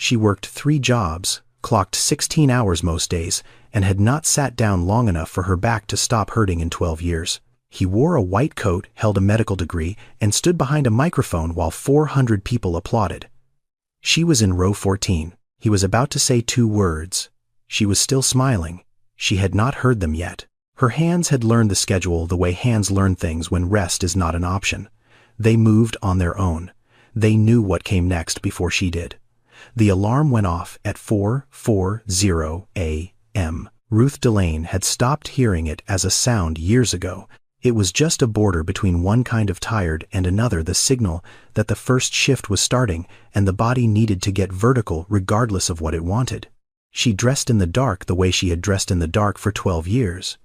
She worked 3 jobs, clocked 16 hours most days, and had not sat down long enough for her back to stop hurting in 12 years. He wore a white coat, held a medical degree, and stood behind a microphone while 400 people applauded. She was in row 14. He was about to say 2 words. She was still smiling. She had not heard them yet. Her hands had learned the schedule the way hands learn things when rest is not an option. They moved on their own. They knew what came next before she did. The alarm went off at 4:40 a.m. Ruth Delane had stopped hearing it as a sound years ago. It was just a border between one kind of tired and another, the signal that the first shift was starting and the body needed to get vertical regardless of what it wanted. She dressed in the dark the way she had dressed in the dark for 12 years.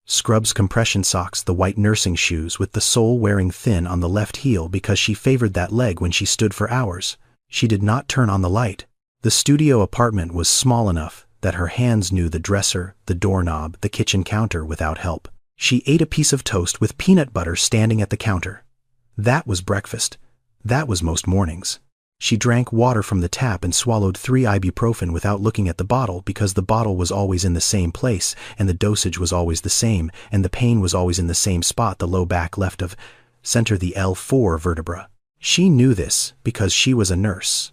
Scrubs, compression socks, the white nursing shoes with the sole wearing thin on the left heel because she favored that leg when she stood for hours. She did not turn on the light. The studio apartment was small enough that her hands knew the dresser, the doorknob, the kitchen counter without help. She ate a piece of toast with peanut butter standing at the counter. That was breakfast. That was most mornings. She drank water from the tap and swallowed 3 ibuprofen without looking at the bottle because the bottle was always in the same place and the dosage was always the same and the pain was always in the same spot, the low back left of center, the L4 vertebra. She knew this because she was a nurse.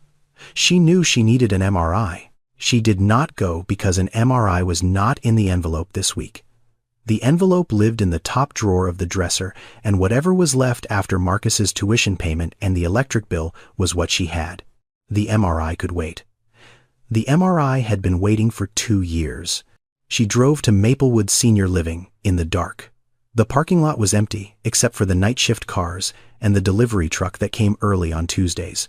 She knew she needed an MRI. She did not go because an MRI was not in the envelope this week. The envelope lived in the top drawer of the dresser, and whatever was left after Marcus's tuition payment and the electric bill was what she had. The MRI could wait. The MRI had been waiting for 2 years. She drove to Maplewood Senior Living in the dark. The parking lot was empty, except for the night shift cars and the delivery truck that came early on Tuesdays.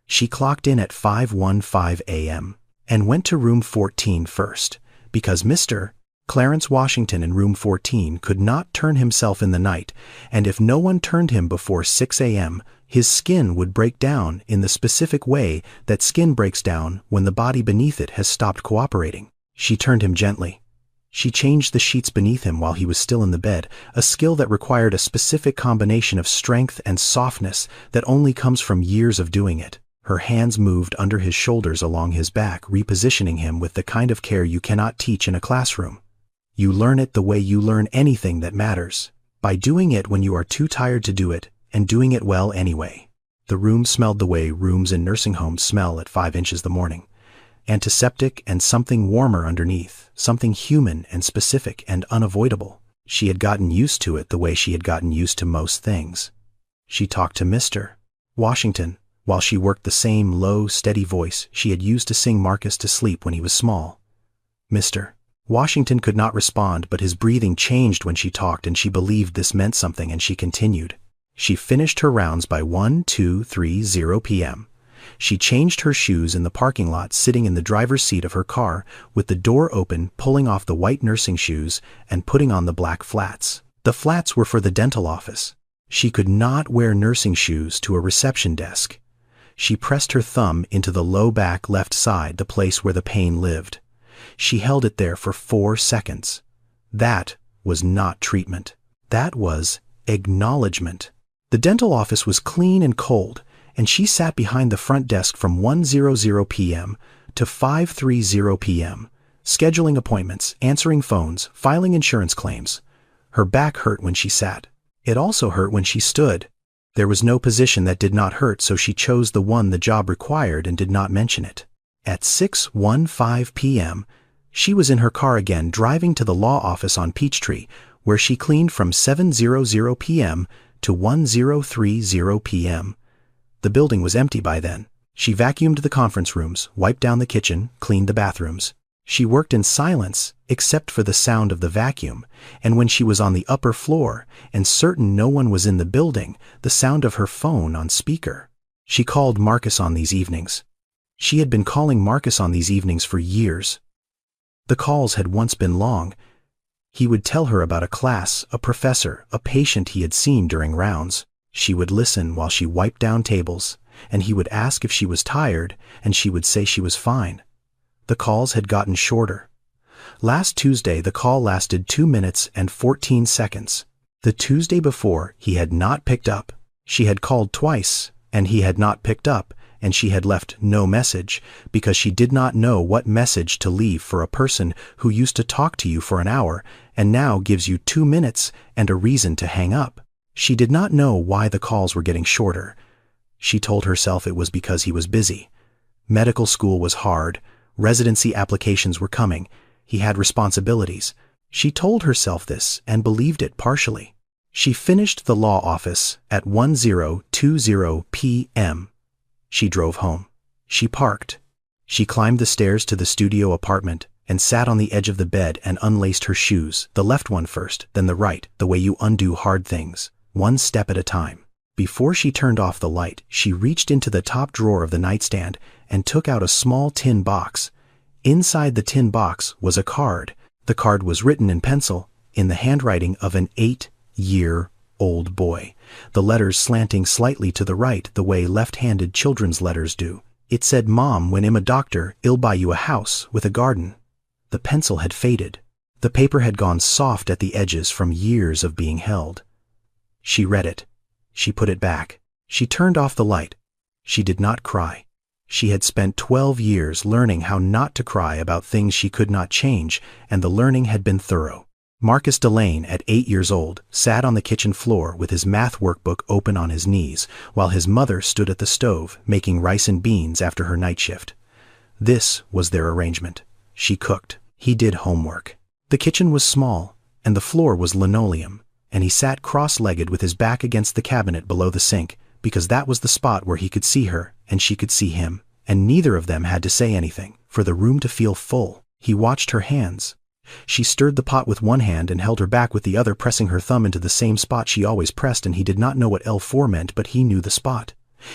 She clocked in at 5:15 a.m. and went to room 14 first, because Mr. Clarence Washington in room 14 could not turn himself in the night, and if no one turned him before 6 a.m., his skin would break down in the specific way that skin breaks down when the body beneath it has stopped cooperating. She turned him gently. She changed the sheets beneath him while he was still in the bed, a skill that required a specific combination of strength and softness that only comes from years of doing it. Her hands moved under his shoulders along his back, repositioning him with the kind of care you cannot teach in a classroom. You learn it the way you learn anything that matters, by doing it when you are too tired to do it, and doing it well anyway. The room smelled the way rooms in nursing homes smell at 5 inches the morning. Antiseptic and something warmer underneath, something human and specific and unavoidable. She had gotten used to it the way she had gotten used to most things. She talked to Mr. Washington while she worked the same low, steady voice she had used to sing Marcus to sleep when he was small. Mr. Washington could not respond, but his breathing changed when she talked, and she believed this meant something, and she continued. She finished her rounds by 12:30 p.m. She changed her shoes in the parking lot, sitting in the driver's seat of her car, with the door open, pulling off the white nursing shoes and putting on the black flats. The flats were for the dental office. She could not wear nursing shoes to a reception desk. She pressed her thumb into the low back left side, the place where the pain lived. She held it there for 4 seconds. That was not treatment. That was acknowledgement. The dental office was clean and cold, and she sat behind the front desk from 1:00 p.m. to 5:30 p.m., scheduling appointments, answering phones, filing insurance claims. Her back hurt when she sat. It also hurt when she stood. There was no position that did not hurt, so she chose the one the job required and did not mention it. At 6:15 p.m., she was in her car again, driving to the law office on Peachtree, where she cleaned from 7:00 p.m. to 1:30 p.m. The building was empty by then. She vacuumed the conference rooms, wiped down the kitchen, cleaned the bathrooms. She worked in silence, except for the sound of the vacuum, and when she was on the upper floor and certain no one was in the building, the sound of her phone on speaker. She called Marcus on these evenings. She had been calling Marcus on these evenings for years. The calls had once been long. He would tell her about a class, a professor, a patient he had seen during rounds. She would listen while she wiped down tables, and he would ask if she was tired, and she would say she was fine. The calls had gotten shorter. Last Tuesday, the call lasted 2 minutes and 14 seconds. The Tuesday before, he had not picked up. She had called twice, and he had not picked up, and she had left no message because she did not know what message to leave for a person who used to talk to you for an hour and now gives you 2 minutes and a reason to hang up. She did not know why the calls were getting shorter. She told herself it was because he was busy. Medical school was hard, residency applications were coming, he had responsibilities. She told herself this and believed it partially. She finished the law office at 10:20 p.m. She drove home. She parked. She climbed the stairs to the studio apartment and sat on the edge of the bed and unlaced her shoes, the left one first, then the right, the way you undo hard things, one step at a time. Before she turned off the light, she reached into the top drawer of the nightstand and took out a small tin box. Inside the tin box was a card. The card was written in pencil, in the handwriting of an 8-year-old boy, the letters slanting slightly to the right the way left-handed children's letters do. It said, "Mom, when I'm a doctor, I'll buy you a house with a garden." The pencil had faded. The paper had gone soft at the edges from years of being held. She read it. She put it back. She turned off the light. She did not cry. She had spent 12 years learning how not to cry about things she could not change, and the learning had been thorough. Marcus Delane, at 8 years old, sat on the kitchen floor with his math workbook open on his knees, while his mother stood at the stove, making rice and beans after her night shift. This was their arrangement. She cooked. He did homework. The kitchen was small, and the floor was linoleum, and he sat cross-legged with his back against the cabinet below the sink, because that was the spot where he could see her, and she could see him, and neither of them had to say anything, for the room to feel full. He watched her hands. She stirred the pot with one hand and held her back with the other, pressing her thumb into the same spot she always pressed, and he did not know what L4 meant, but he knew the spot.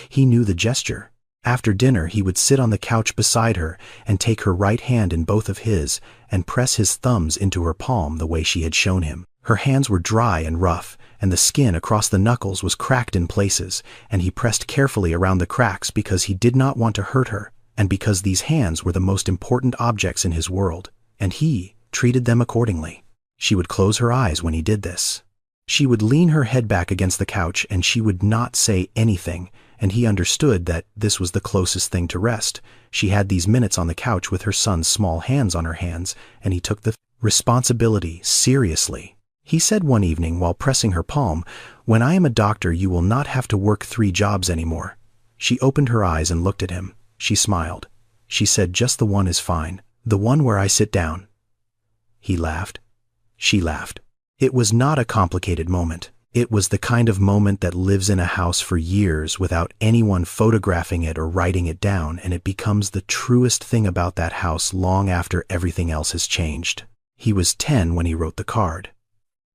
He knew the gesture. After dinner, he would sit on the couch beside her and take her right hand in both of his and press his thumbs into her palm the way she had shown him. Her hands were dry and rough, and the skin across the knuckles was cracked in places, and he pressed carefully around the cracks because he did not want to hurt her, and because these hands were the most important objects in his world, and he treated them accordingly. She would close her eyes when he did this. She would lean her head back against the couch and she would not say anything, and he understood that this was the closest thing to rest. She had these minutes on the couch with her son's small hands on her hands, and he took the responsibility seriously. He said one evening while pressing her palm, "When I am a doctor, you will not have to work 3 jobs anymore." She opened her eyes and looked at him. She smiled. She said, "Just the one is fine. The one where I sit down." He laughed. She laughed. It was not a complicated moment. It was the kind of moment that lives in a house for years without anyone photographing it or writing it down, and it becomes the truest thing about that house long after everything else has changed. He was 10 when he wrote the card.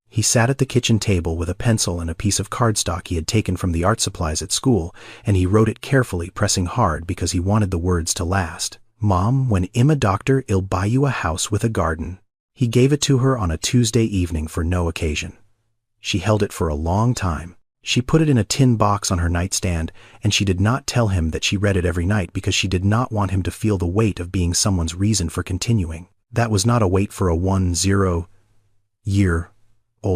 He sat at the kitchen table with a pencil and a piece of cardstock he had taken from the art supplies at school, and he wrote it carefully, pressing hard because he wanted the words to last. "Mom, when I'm a doctor, I'll buy you a house with a garden." He gave it to her on a Tuesday evening for no occasion. She held it for a long time. She put it in a tin box on her nightstand, and she did not tell him that she read it every night because she did not want him to feel the weight of being someone's reason for continuing. That was not a weight for a 10-year-old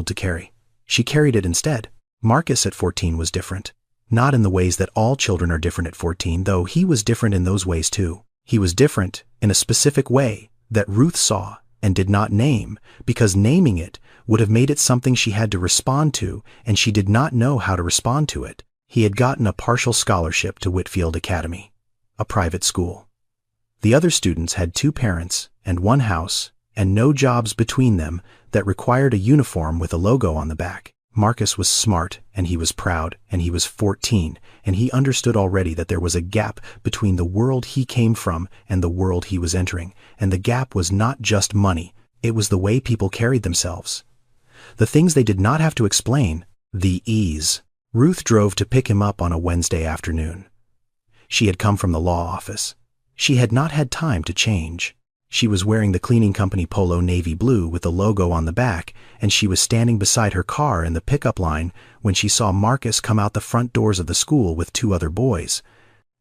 to carry. She carried it instead. Marcus at 14 was different. Not in the ways that all children are different at 14, though he was different in those ways too. He was different in a specific way that Ruth saw and did not name, because naming it would have made it something she had to respond to, and she did not know how to respond to it. He had gotten a partial scholarship to Whitfield Academy, a private school. The other students had 2 parents and 1 house and no jobs between them that required a uniform with a logo on the back. Marcus was smart, and he was proud, and he was 14, and he understood already that there was a gap between the world he came from and the world he was entering, and the gap was not just money, it was the way people carried themselves. The things they did not have to explain, the ease. Ruth drove to pick him up on a Wednesday afternoon. She had come from the law office. She had not had time to change. She was wearing the cleaning company polo navy blue with the logo on the back, and she was standing beside her car in the pickup line when she saw Marcus come out the front doors of the school with 2 other boys.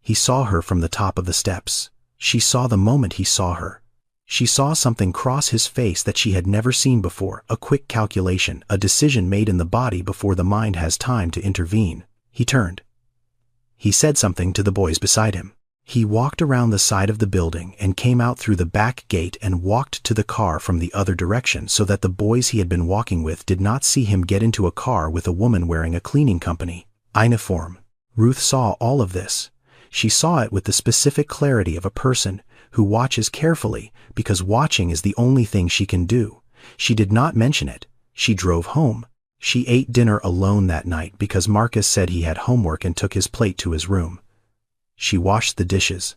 He saw her from the top of the steps. She saw the moment he saw her. She saw something cross his face that she had never seen before, a quick calculation, a decision made in the body before the mind has time to intervene. He turned. He said something to the boys beside him. He walked around the side of the building and came out through the back gate and walked to the car from the other direction so that the boys he had been walking with did not see him get into a car with a woman wearing a cleaning company uniform. Ruth saw all of this. She saw it with the specific clarity of a person who watches carefully because watching is the only thing she can do. She did not mention it. She drove home. She ate dinner alone that night because Marcus said he had homework and took his plate to his room. She washed the dishes.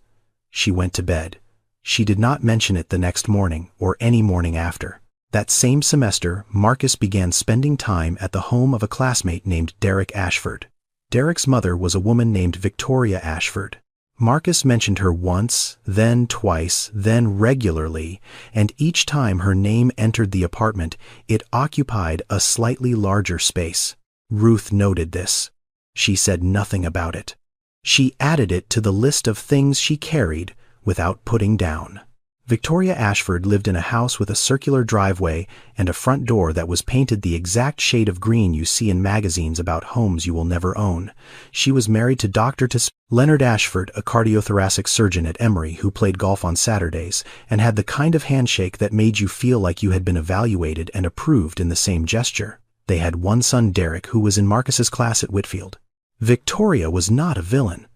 She went to bed. She did not mention it the next morning or any morning after. That same semester, Marcus began spending time at the home of a classmate named Derek Ashford. Derek's mother was a woman named Victoria Ashford. Marcus mentioned her once, then twice, then regularly, and each time her name entered the apartment, it occupied a slightly larger space. Ruth noted this. She said nothing about it. She added it to the list of things she carried without putting down. Victoria Ashford lived in a house with a circular driveway and a front door that was painted the exact shade of green you see in magazines about homes you will never own. She was married to Dr. Leonard Ashford, a cardiothoracic surgeon at Emory who played golf on Saturdays and had the kind of handshake that made you feel like you had been evaluated and approved in the same gesture. They had one son, Derek, who was in Marcus's class at Whitfield. Victoria was not a villain.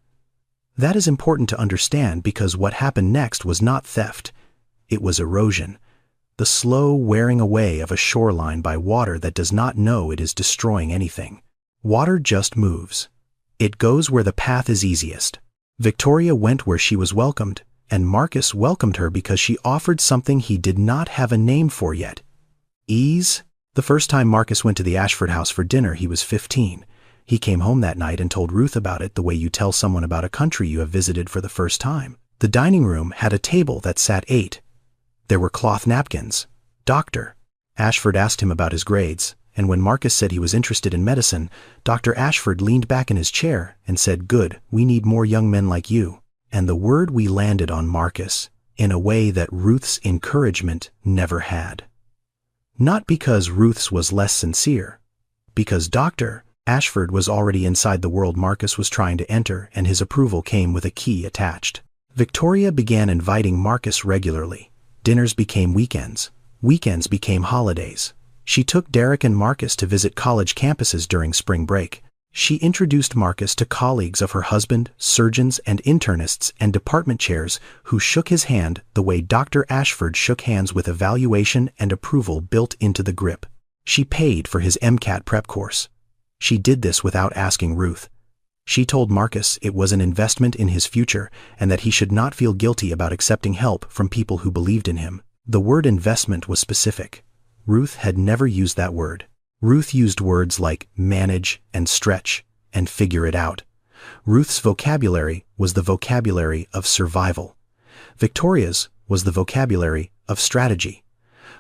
That is important to understand because what happened next was not theft. It was erosion, the slow wearing away of a shoreline by water that does not know it is destroying anything. Water just moves. It goes where the path is easiest. Victoria went where she was welcomed, and Marcus welcomed her because she offered something he did not have a name for yet. Ease. The first time Marcus went to the Ashford house for dinner, he was 15. He came home that night and told Ruth about it the way you tell someone about a country you have visited for the first time. The dining room had a table that sat 8. There were cloth napkins. Dr. Ashford asked him about his grades, and when Marcus said he was interested in medicine, Dr. Ashford leaned back in his chair and said, "Good, we need more young men like you." And the word we landed on Marcus in a way that Ruth's encouragement never had. Not because Ruth's was less sincere, because Dr. Ashford was already inside the world Marcus was trying to enter, and his approval came with a key attached. Victoria began inviting Marcus regularly. Dinners became weekends. Weekends became holidays. She took Derek and Marcus to visit college campuses during spring break. She introduced Marcus to colleagues of her husband, surgeons and internists and department chairs who shook his hand the way Dr. Ashford shook hands with evaluation and approval built into the grip. She paid for his MCAT prep course. She did this without asking Ruth. She told Marcus it was an investment in his future and that he should not feel guilty about accepting help from people who believed in him. The word investment was specific. Ruth had never used that word. Ruth used words like manage and stretch and figure it out. Ruth's vocabulary was the vocabulary of survival. Victoria's was the vocabulary of strategy.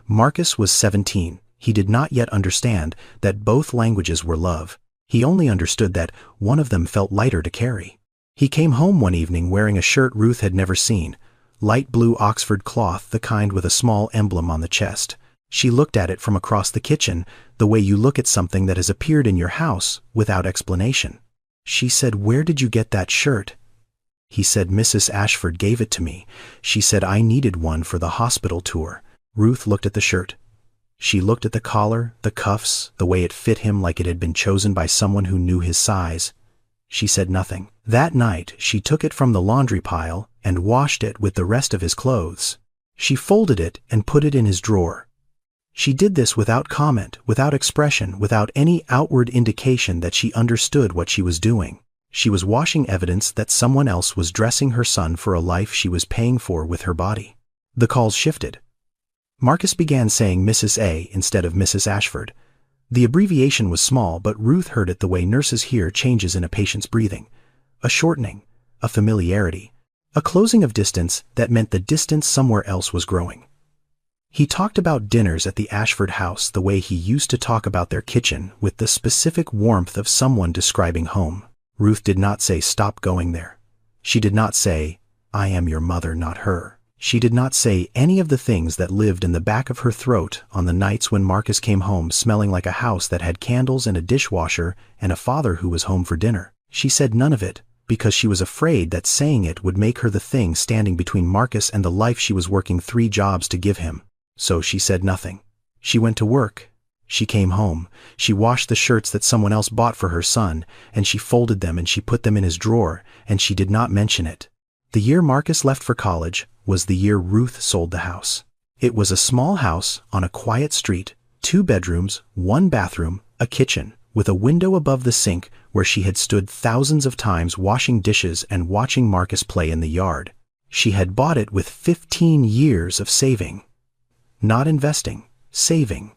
Marcus was 17. He did not yet understand that both languages were love. He only understood that one of them felt lighter to carry. He came home one evening wearing a shirt Ruth had never seen, light blue Oxford cloth, the kind with a small emblem on the chest. She looked at it from across the kitchen, the way you look at something that has appeared in your house without explanation. She said, "Where did you get that shirt?" He said, "Mrs. Ashford gave it to me. She said I needed one for the hospital tour." Ruth looked at the shirt. She looked at the collar, the cuffs, the way it fit him like it had been chosen by someone who knew his size. She said nothing. That night, she took it from the laundry pile and washed it with the rest of his clothes. She folded it and put it in his drawer. She did this without comment, without expression, without any outward indication that she understood what she was doing. She was washing evidence that someone else was dressing her son for a life she was paying for with her body. The calls shifted. Marcus began saying Mrs. A instead of Mrs. Ashford. The abbreviation was small, but Ruth heard it the way nurses hear changes in a patient's breathing. A shortening, a familiarity, a closing of distance that meant the distance somewhere else was growing. He talked about dinners at the Ashford house the way he used to talk about their kitchen, with the specific warmth of someone describing home. Ruth did not say, "Stop going there." She did not say, "I am your mother, not her." She did not say any of the things that lived in the back of her throat on the nights when Marcus came home smelling like a house that had candles and a dishwasher and a father who was home for dinner. She said none of it, because she was afraid that saying it would make her the thing standing between Marcus and the life she was working 3 jobs to give him. So she said nothing. She went to work. She came home. She washed the shirts that someone else bought for her son, and she folded them and she put them in his drawer, and she did not mention it. The year Marcus left for college was the year Ruth sold the house. It was a small house on a quiet street, 2 bedrooms, 1 bathroom, a kitchen, with a window above the sink where she had stood thousands of times washing dishes and watching Marcus play in the yard. She had bought it with 15 years of saving. Not investing, saving.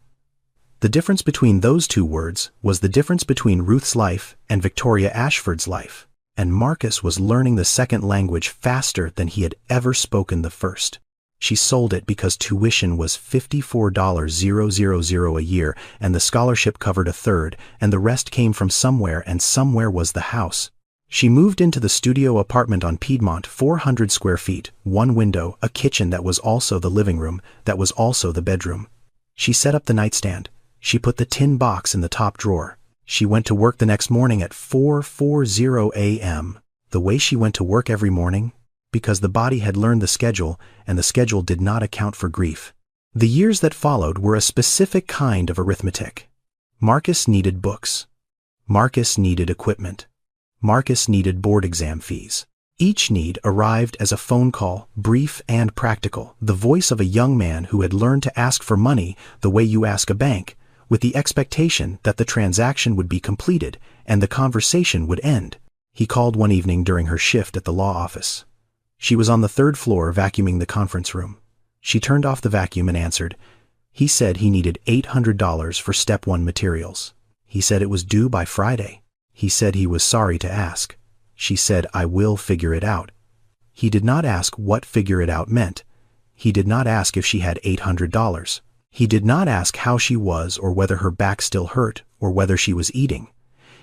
The difference between those 2 words was the difference between Ruth's life and Victoria Ashford's life, and Marcus was learning the second language faster than he had ever spoken the first. She sold it because tuition was $54,000 a year, and the scholarship covered a third, and the rest came from somewhere, and somewhere was the house. She moved into the studio apartment on Piedmont, 400 square feet, 1 window, a kitchen that was also the living room, that was also the bedroom. She set up the nightstand. She put the tin box in the top drawer. She went to work the next morning at 4:40 a.m. The way she went to work every morning, because the body had learned the schedule, and the schedule did not account for grief. The years that followed were a specific kind of arithmetic. Marcus needed books. Marcus needed equipment. Marcus needed board exam fees. Each need arrived as a phone call, brief and practical, the voice of a young man who had learned to ask for money the way you ask a bank, with the expectation that the transaction would be completed and the conversation would end. He called one evening during her shift at the law office. She was on the 3rd floor vacuuming the conference room. She turned off the vacuum and answered. He said he needed $800 for Step 1 materials. He said it was due by Friday. He said he was sorry to ask. She said, "I will figure it out." He did not ask what figure it out meant. He did not ask if she had $800. He did not ask how she was or whether her back still hurt or whether she was eating.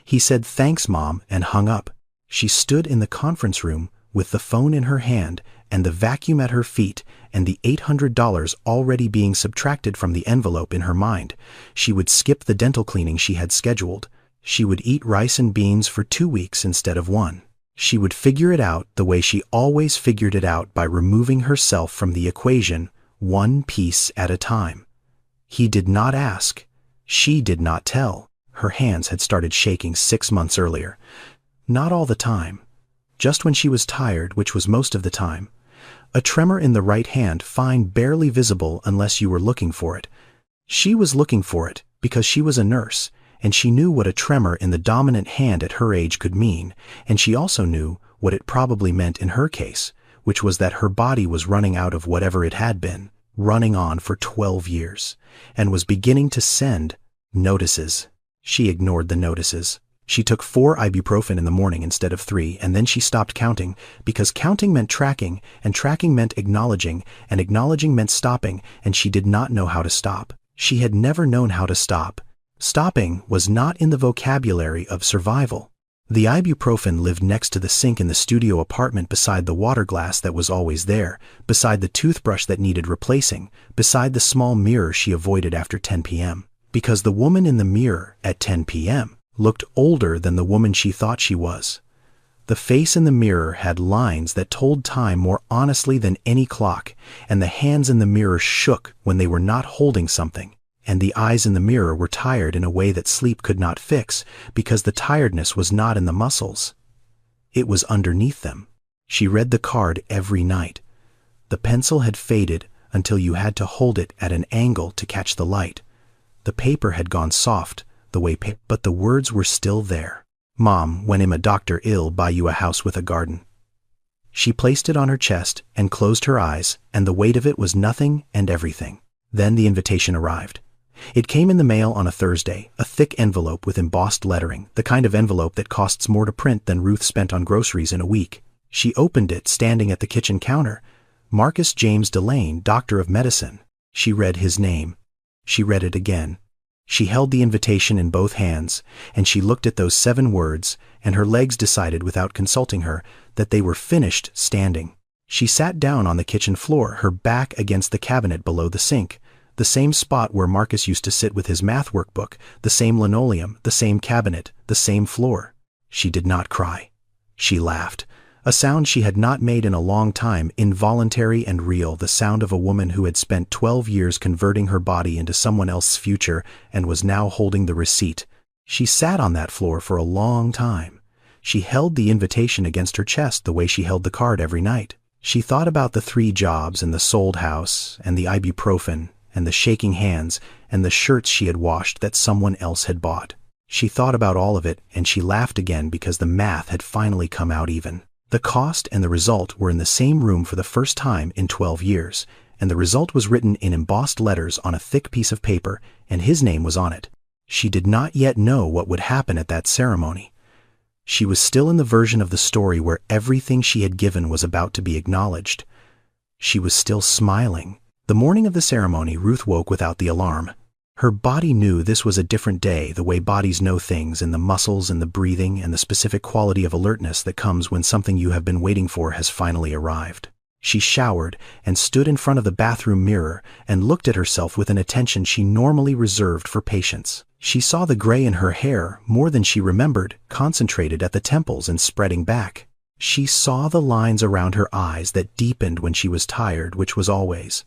He said, "Thanks, Mom," and hung up. She stood in the conference room with the phone in her hand and the vacuum at her feet and the $800 already being subtracted from the envelope in her mind. She would skip the dental cleaning she had scheduled. She would eat rice and beans for 2 weeks instead of 1. She would figure it out the way she always figured it out, by removing herself from the equation, 1 piece at a time. He did not ask. She did not tell. Her hands had started shaking 6 months earlier. Not all the time. Just when she was tired, which was most of the time. A tremor in the right hand, fine, barely visible unless you were looking for it. She was looking for it because she was a nurse, and she knew what a tremor in the dominant hand at her age could mean, and she also knew what it probably meant in her case, which was that her body was running out of whatever it had been, running on for 12 years, and was beginning to send notices. She ignored the notices. She took 4 ibuprofen in the morning instead of 3, and then she stopped counting, because counting meant tracking, and tracking meant acknowledging, and acknowledging meant stopping, and she did not know how to stop. She had never known how to stop. Stopping was not in the vocabulary of survival. The ibuprofen lived next to the sink in the studio apartment, beside the water glass that was always there, beside the toothbrush that needed replacing, beside the small mirror she avoided after 10 p.m. Because the woman in the mirror at 10 p.m. looked older than the woman she thought she was. The face in the mirror had lines that told time more honestly than any clock, and the hands in the mirror shook when they were not holding something. And the eyes in the mirror were tired in a way that sleep could not fix, because the tiredness was not in the muscles. It was underneath them. She read the card every night. The pencil had faded until you had to hold it at an angle to catch the light. The paper had gone soft, but the words were still there. "Mom, when am a doctor ill, buy you a house with a garden." She placed it on her chest and closed her eyes, and the weight of it was nothing and everything. Then the invitation arrived. It came in the mail on a Thursday, a thick envelope with embossed lettering, the kind of envelope that costs more to print than Ruth spent on groceries in a week. She opened it standing at the kitchen counter. Marcus James Delane, Doctor of Medicine. She read his name. She read it again. She held the invitation in both hands, and she looked at those 7 words, and her legs decided without consulting her that they were finished standing. She sat down on the kitchen floor, her back against the cabinet below the sink. The same spot where Marcus used to sit with his math workbook, the same linoleum, the same cabinet, the same floor. She did not cry. She laughed, a sound she had not made in a long time, involuntary and real, the sound of a woman who had spent 12 years converting her body into someone else's future and was now holding the receipt. She sat on that floor for a long time. She held the invitation against her chest the way she held the card every night. She thought about the 3 jobs and the sold house and the ibuprofen and the shaking hands and the shirts she had washed that someone else had bought. She thought about all of it, and she laughed again because the math had finally come out even. The cost and the result were in the same room for the first time in 12 years, and the result was written in embossed letters on a thick piece of paper, and his name was on it. She did not yet know what would happen at that ceremony. She was still in the version of the story where everything she had given was about to be acknowledged. She was still smiling. The morning of the ceremony, Ruth woke without the alarm. Her body knew this was a different day, the way bodies know things, and the muscles and the breathing and the specific quality of alertness that comes when something you have been waiting for has finally arrived. She showered and stood in front of the bathroom mirror and looked at herself with an attention she normally reserved for patients. She saw the gray in her hair, more than she remembered, concentrated at the temples and spreading back. She saw the lines around her eyes that deepened when she was tired, which was always.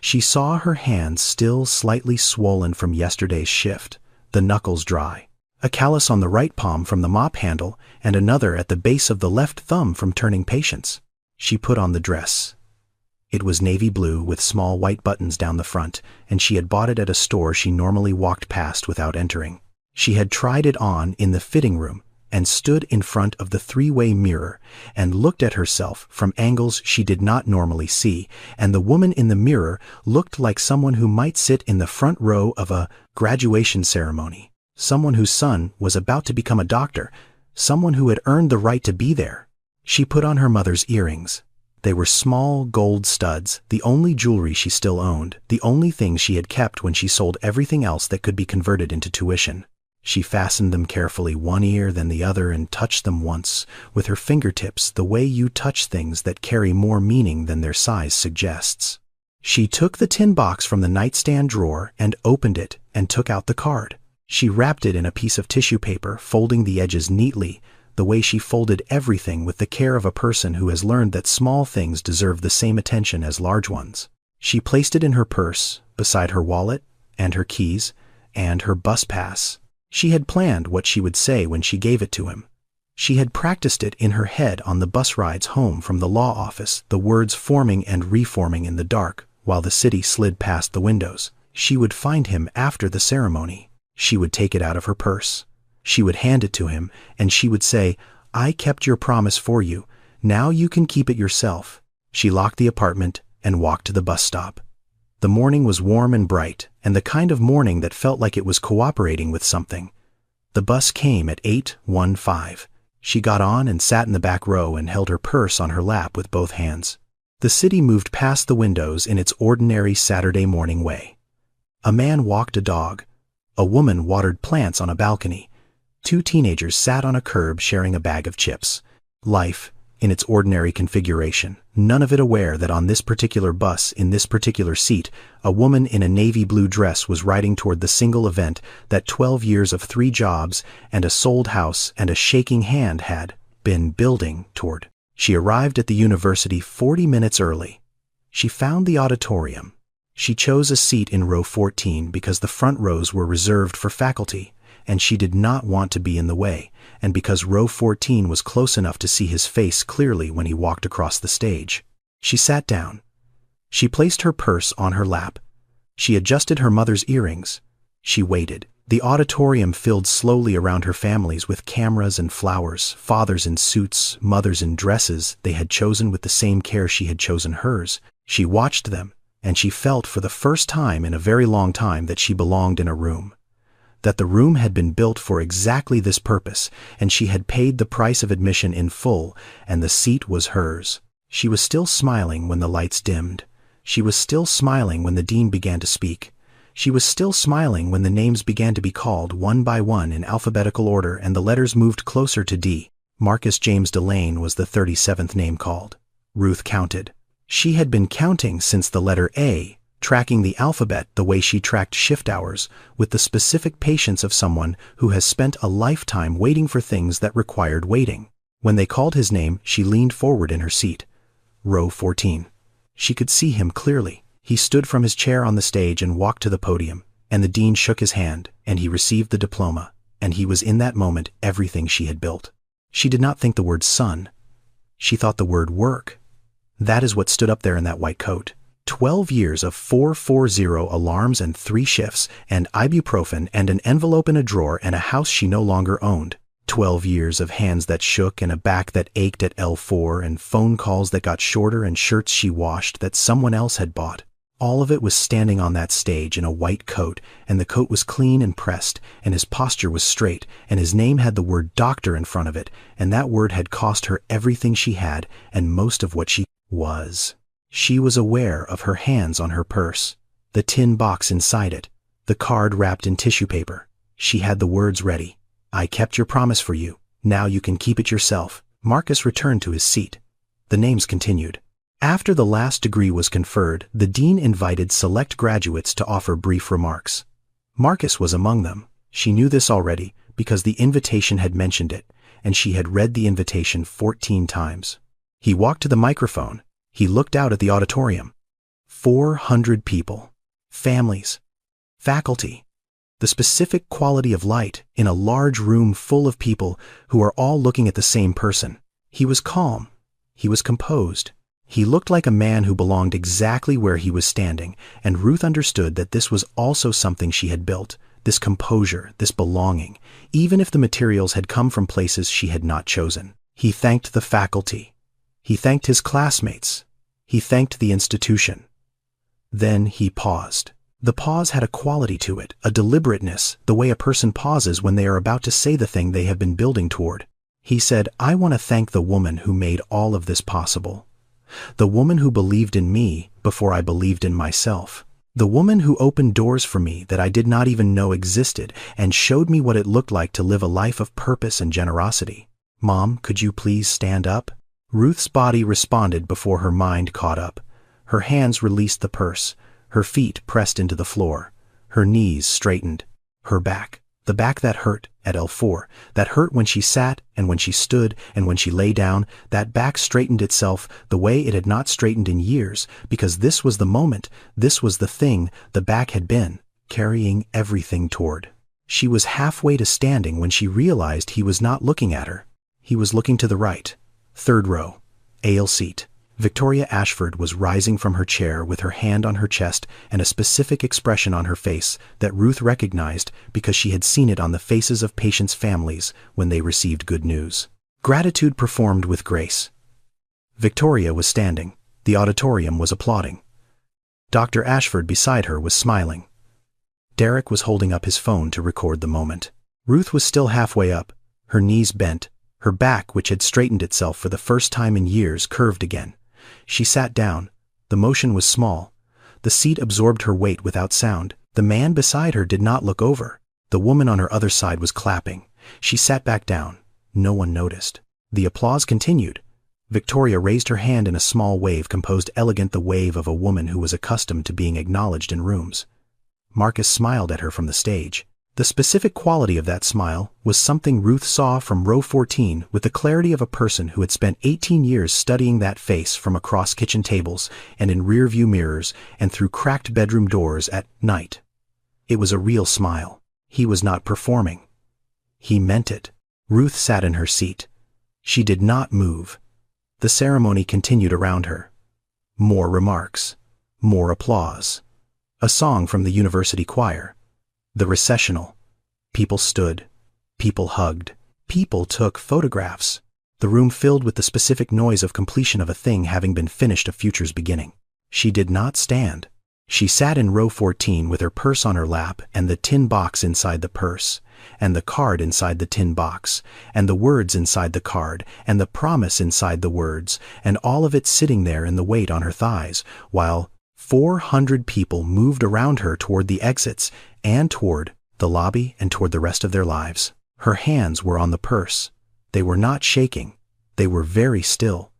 She saw her hands still slightly swollen from yesterday's shift, the knuckles dry, a callus on the right palm from the mop handle, and another at the base of the left thumb from turning patients. She put on the dress. It was navy blue with small white buttons down the front, and she had bought it at a store she normally walked past without entering. She had tried it on in the fitting room, and stood in front of the 3-way mirror and looked at herself from angles she did not normally see, and the woman in the mirror looked like someone who might sit in the front row of a graduation ceremony, someone whose son was about to become a doctor, someone who had earned the right to be there. She put on her mother's earrings. They were small gold studs, the only jewelry she still owned, the only thing she had kept when she sold everything else that could be converted into tuition. She fastened them carefully, one ear then the other, and touched them once, with her fingertips, the way you touch things that carry more meaning than their size suggests. She took the tin box from the nightstand drawer and opened it and took out the card. She wrapped it in a piece of tissue paper, folding the edges neatly, the way she folded everything with the care of a person who has learned that small things deserve the same attention as large ones. She placed it in her purse, beside her wallet, and her keys, and her bus pass. She had planned what she would say when she gave it to him. She had practiced it in her head on the bus rides home from the law office, the words forming and reforming in the dark, while the city slid past the windows. She would find him after the ceremony. She would take it out of her purse. She would hand it to him, and she would say, "I kept your promise for you. Now you can keep it yourself." She locked the apartment and walked to the bus stop. The morning was warm and bright, and the kind of morning that felt like it was cooperating with something. The bus came at 8:15. She got on and sat in the back row and held her purse on her lap with both hands. The city moved past the windows in its ordinary Saturday morning way. A man walked a dog. A woman watered plants on a balcony. 2 teenagers sat on a curb sharing a bag of chips. Life, in its ordinary configuration, none of it aware that on this particular bus, in this particular seat, a woman in a navy blue dress was riding toward the single event that 12 years of 3 jobs and a sold house and a shaking hand had been building toward. She arrived at the university 40 minutes early. She found the auditorium. She chose a seat in row 14 because the front rows were reserved for faculty, and she did not want to be in the way, and because row 14 was close enough to see his face clearly when he walked across the stage. She sat down. She placed her purse on her lap. She adjusted her mother's earrings. She waited. The auditorium filled slowly around her families with cameras and flowers, fathers in suits, mothers in dresses they had chosen with the same care she had chosen hers. She watched them, and she felt for the first time in a very long time that she belonged in a room. That the room had been built for exactly this purpose, and she had paid the price of admission in full, and the seat was hers. She was still smiling when the lights dimmed. She was still smiling when the dean began to speak. She was still smiling when the names began to be called one by one in alphabetical order and the letters moved closer to D. Marcus James Delane was the 37th name called. Ruth counted. She had been counting since the letter A, tracking the alphabet the way she tracked shift hours, with the specific patience of someone who has spent a lifetime waiting for things that required waiting. When they called his name, she leaned forward in her seat. Row 14. She could see him clearly. He stood from his chair on the stage and walked to the podium, and the dean shook his hand, and he received the diploma, and he was in that moment everything she had built. She did not think the word son. She thought the word work. That is what stood up there in that white coat. 12 years of 440 alarms and 3 shifts, and ibuprofen and an envelope in a drawer and a house she no longer owned. 12 years of hands that shook and a back that ached at L4 and phone calls that got shorter and shirts she washed that someone else had bought. All of it was standing on that stage in a white coat, and the coat was clean and pressed, and his posture was straight, and his name had the word doctor in front of it, and that word had cost her everything she had and most of what she was. She was aware of her hands on her purse, the tin box inside it, the card wrapped in tissue paper. She had the words ready. I kept your promise for you. Now you can keep it yourself. Marcus returned to his seat. The names continued. After the last degree was conferred, the dean invited select graduates to offer brief remarks. Marcus was among them. She knew this already because the invitation had mentioned it, and she had read the invitation 14 times. He walked to the microphone. He looked out at the auditorium. 400 people. Families. Faculty. The specific quality of light in a large room full of people who are all looking at the same person. He was calm. He was composed. He looked like a man who belonged exactly where he was standing, and Ruth understood that this was also something she had built, this composure, this belonging, even if the materials had come from places she had not chosen. He thanked the faculty. He thanked his classmates. He thanked the institution. Then he paused. The pause had a quality to it, a deliberateness, the way a person pauses when they are about to say the thing they have been building toward. He said, I want to thank the woman who made all of this possible. The woman who believed in me before I believed in myself. The woman who opened doors for me that I did not even know existed and showed me what it looked like to live a life of purpose and generosity. Mom, could you please stand up? Ruth's body responded before her mind caught up. Her hands released the purse. Her feet pressed into the floor. Her knees straightened. Her back, the back that hurt at L4, that hurt when she sat and when she stood and when she lay down, that back straightened itself the way it had not straightened in years, because this was the moment, this was the thing the back had been carrying everything toward. She was halfway to standing when she realized he was not looking at her. He was looking to the right. 3rd row, aisle seat. Victoria Ashford was rising from her chair with her hand on her chest and a specific expression on her face that Ruth recognized because she had seen it on the faces of patients' families when they received good news. Gratitude performed with grace. Victoria was standing. The auditorium was applauding. Dr. Ashford beside her was smiling. Derek was holding up his phone to record the moment. Ruth was still halfway up, her knees bent, her back, which had straightened itself for the first time in years, curved again. She sat down. The motion was small. The seat absorbed her weight without sound. The man beside her did not look over. The woman on her other side was clapping. She sat back down. No one noticed. The applause continued. Victoria raised her hand in a small wave composed elegant the wave of a woman who was accustomed to being acknowledged in rooms. Marcus smiled at her from the stage. The specific quality of that smile was something Ruth saw from row 14 with the clarity of a person who had spent 18 years studying that face from across kitchen tables and in rear-view mirrors and through cracked bedroom doors at night. It was a real smile. He was not performing. He meant it. Ruth sat in her seat. She did not move. The ceremony continued around her. More remarks. More applause. A song from the university choir. The recessional. People stood. People hugged. People took photographs. The room filled with the specific noise of completion of a thing having been finished, a future's beginning. She did not stand. She sat in row 14 with her purse on her lap and the tin box inside the purse, and the card inside the tin box, and the words inside the card, and the promise inside the words, and all of it sitting there in the weight on her thighs, while 400 people moved around her toward the exits and toward the lobby and toward the rest of their lives. Her hands were on the purse. They were not shaking. They were very still.